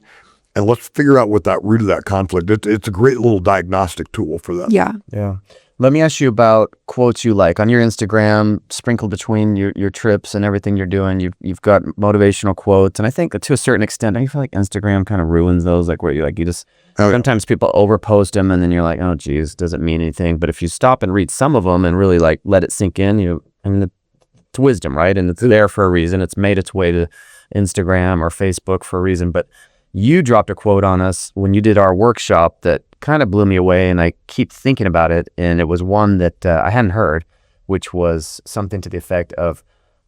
and let's figure out what that root of that conflict. It's a great little diagnostic tool for that. Yeah. Yeah. Let me ask you about quotes you like on your Instagram, sprinkled between your trips and everything you're doing. You've got motivational quotes, and I think to a certain extent, I feel like Instagram kind of ruins those. Like where you just sometimes people overpost them, and then you're like, oh geez, doesn't mean anything. But if you stop and read some of them and really like let it sink in, it's wisdom, right? And it's there for a reason. It's made its way to Instagram or Facebook for a reason. But you dropped a quote on us when you did our workshop that kind of blew me away, and I keep thinking about it. And it was one that I hadn't heard, which was something to the effect of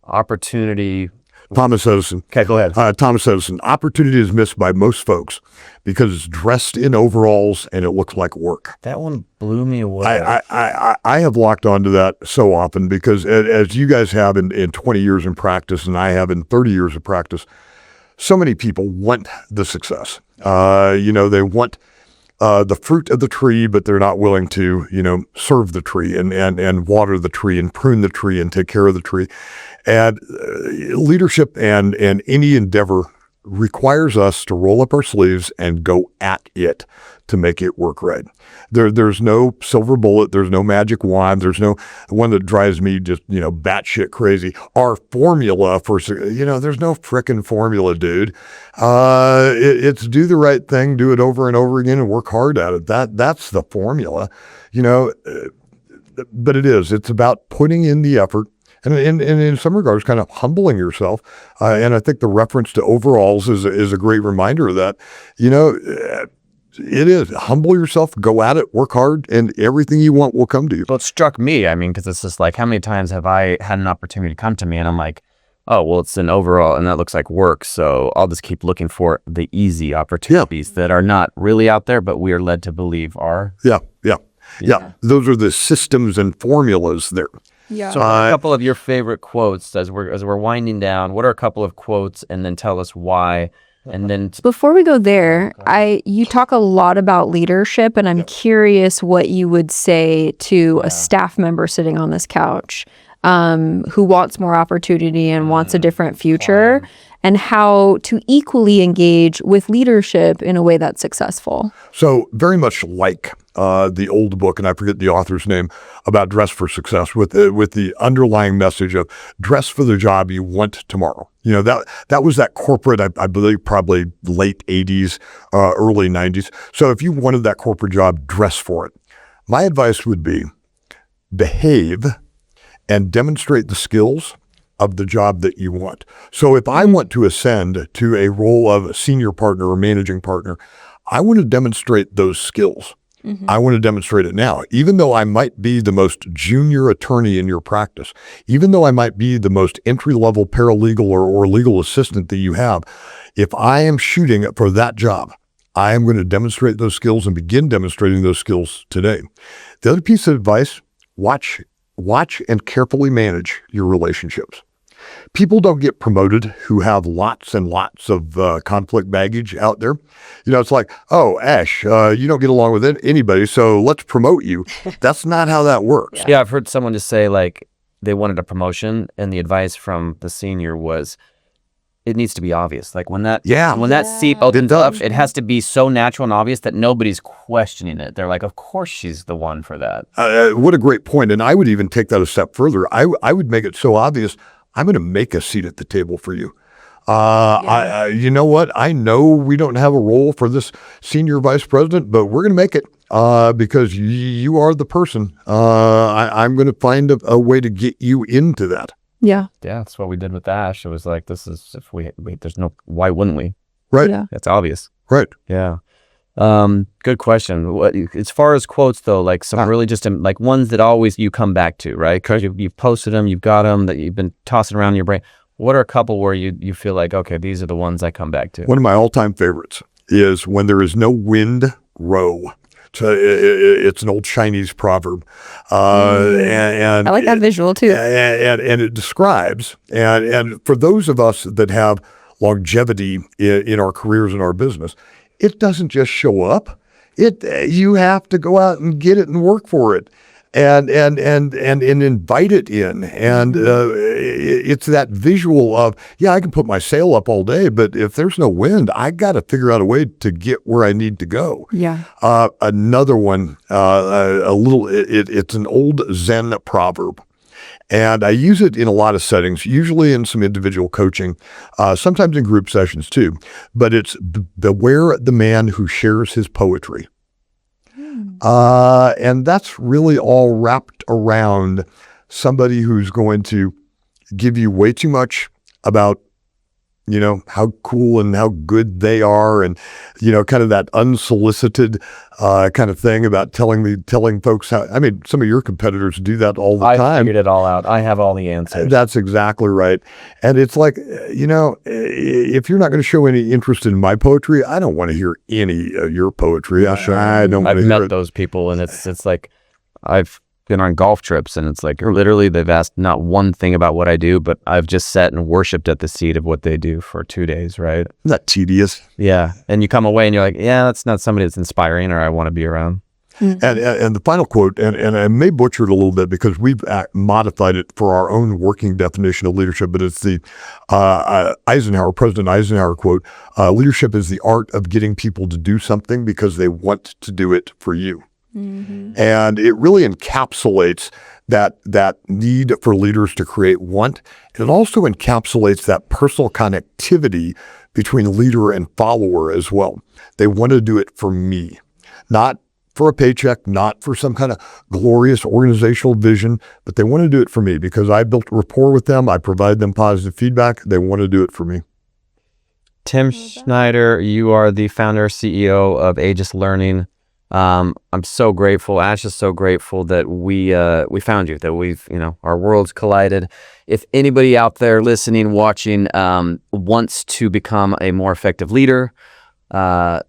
opportunity. Thomas Edison. Okay, go ahead. Thomas Edison. Opportunity is missed by most folks because it's dressed in overalls and it looks like work. That one blew me away. I have locked onto that so often because as you guys have in 20 years in practice and I have in 30 years of practice, so many people want the success. They want the fruit of the tree, but they're not willing to, serve the tree and water the tree and prune the tree and take care of the tree. And leadership and any endeavor requires us to roll up our sleeves and go at it to make it work right. There's no silver bullet. There's no magic wand. There's no one that drives me just, batshit crazy. Our formula for, there's no frickin' formula, dude. It's do the right thing, do it over and over again and work hard at it. That's the formula, but it's about putting in the effort. And in some regards, kind of humbling yourself. And I think the reference to overalls is a great reminder of that. It is. Humble yourself, go at it, work hard, and everything you want will come to you. Well, it struck me, because it's just like, how many times have I had an opportunity to come to me and I'm like, oh, well, it's an overall and that looks like work. So I'll just keep looking for the easy opportunities that are not really out there, but we are led to believe are. Yeah. Those are the systems and formulas there. Yeah. So a couple of your favorite quotes as we're winding down. What are a couple of quotes, and then tell us why. And then before we go there, you talk a lot about leadership, and I'm curious what you would say to a staff member sitting on this couch who wants more opportunity and wants a different future, and how to equally engage with leadership in a way that's successful. So very much like the old book, and I forget the author's name, about Dress for Success, with the underlying message of dress for the job you want tomorrow. That was that corporate, I believe, probably late 80s, early 90s. So if you wanted that corporate job, dress for it. My advice would be behave and demonstrate the skills of the job that you want. So if I want to ascend to a role of a senior partner or managing partner, I want to demonstrate those skills. Mm-hmm. I want to demonstrate it now. Even though I might be the most junior attorney in your practice, even though I might be the most entry-level paralegal or legal assistant that you have, if I am shooting for that job, I am going to demonstrate those skills and begin demonstrating those skills today. The other piece of advice, watch and carefully manage your relationships. People don't get promoted who have lots and lots of conflict baggage out there. It's like, oh, Ash, you don't get along with anybody, so let's promote you. That's not how that works. Yeah, I've heard someone just say, like, they wanted a promotion, and the advice from the senior was, it needs to be obvious. Like when that seat opens up, it has to be so natural and obvious that nobody's questioning it. They're like, of course she's the one for that. What a great point. And I would even take that a step further. I would make it so obvious, I'm going to make a seat at the table for you. You know what? I know we don't have a role for this senior vice president, but we're going to make it because you are the person. I'm going to find a way to get you into that. Yeah. Yeah, that's what we did with Ash. It was like, why wouldn't we? Right. Yeah. It's obvious. Right. Yeah. Good question. As far as quotes though, like some really just like ones that always you come back to, right? Because you've posted them, you've got them that you've been tossing around in your brain. What are a couple where you feel like, okay, these are the ones I come back to? One of my all-time favorites is when there is no wind, row. It's an old Chinese proverb. And I like that visual too. And it describes, and for those of us that have longevity in our careers and our business, it doesn't just show up. You have to go out and get it and work for it. And invite it in. And it's that visual of, I can put my sail up all day, but if there's no wind, I got to figure out a way to get where I need to go. Yeah. Another one, it's an old Zen proverb. And I use it in a lot of settings, usually in some individual coaching, sometimes in group sessions too. But it's beware the man who shares his poetry. And that's really all wrapped around somebody who's going to give you way too much about how cool and how good they are, and kind of that unsolicited kind of thing about telling folks how. I mean, some of your competitors do that all the time. I figured it all out. I have all the answers. That's exactly right. And it's like, if you're not going to show any interest in my poetry, I don't want to hear any of your poetry. I don't want to hear I've met it. those people, and it's like I've been on golf trips, and it's like literally they've asked not one thing about what I do, but I've just sat and worshipped at the seat of what they do for 2 days, right? Isn't that tedious? Yeah. And you come away and you're like, yeah, that's not somebody that's inspiring or I want to be around. And the final quote, and I may butcher it a little bit because we've modified it for our own working definition of leadership, but it's the President Eisenhower quote, leadership is the art of getting people to do something because they want to do it for you. Mm-hmm. And it really encapsulates that need for leaders to create want. And it also encapsulates that personal connectivity between leader and follower as well. They want to do it for me, not for a paycheck, not for some kind of glorious organizational vision, but they want to do it for me because I built rapport with them. I provide them positive feedback. They want to do it for me. Tim Schneider, you are the founder, CEO of Aegis Learning. I'm so grateful. Ash is so grateful that we found you, that we've, our worlds collided. If anybody out there listening, watching, wants to become a more effective leader, have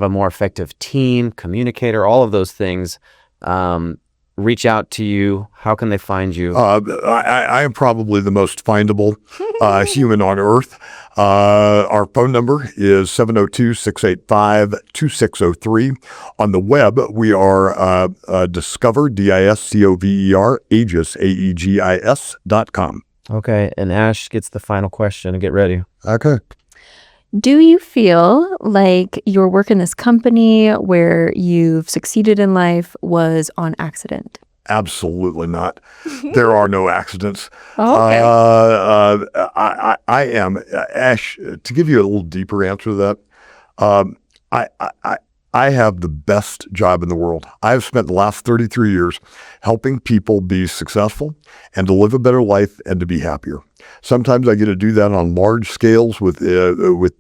a more effective team, communicator, all of those things, reach out to you. How can they find you? I am probably the most findable human on earth. Our phone number is 702-685-2603. On the web, we are Discover, DISCOVER, Aegis, AEGIS.com. Okay, and Ash gets the final question. Get ready. Okay. Do you feel like your work in this company where you've succeeded in life was on accident? Absolutely not. There are no accidents. Okay. I am, Ash, to give you a little deeper answer to that, I have the best job in the world. I've spent the last 33 years helping people be successful and to live a better life and to be happier. Sometimes I get to do that on large scales with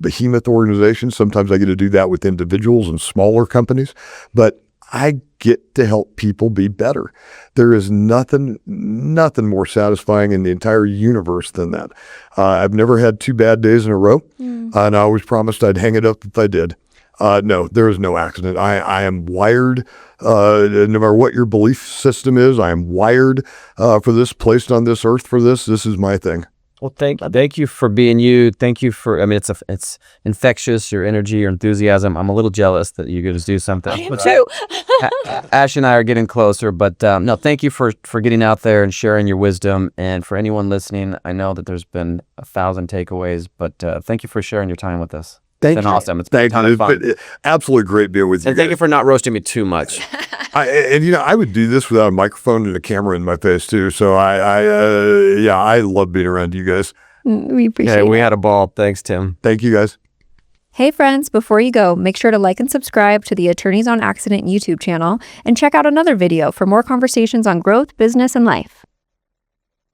behemoth organizations. Sometimes I get to do that with individuals and smaller companies. But I get to help people be better. There is nothing more satisfying in the entire universe than that. I've never had 2 bad days in a row, and I always promised I'd hang it up if I did. No, there is no accident. I am wired, no matter what your belief system is, I am wired for this, placed on this earth for this. This is my thing. Well, thank you for being you. Thank you for, it's infectious, your energy, your enthusiasm. I'm a little jealous that you get to do something. I am too. Ash and I are getting closer, but no, thank you for getting out there and sharing your wisdom. And for anyone listening, I know that there's been 1,000 takeaways, but thank you for sharing your time with us. It's been awesome. It's been a ton of fun. Absolutely great being with you. And thank you for not roasting me too much. I would do this without a microphone and a camera in my face too. So I love being around you guys. We appreciate it. We had a ball. Thanks, Tim. Thank you guys. Hey friends, before you go, make sure to like and subscribe to the Attorneys on Accident YouTube channel and check out another video for more conversations on growth, business, and life.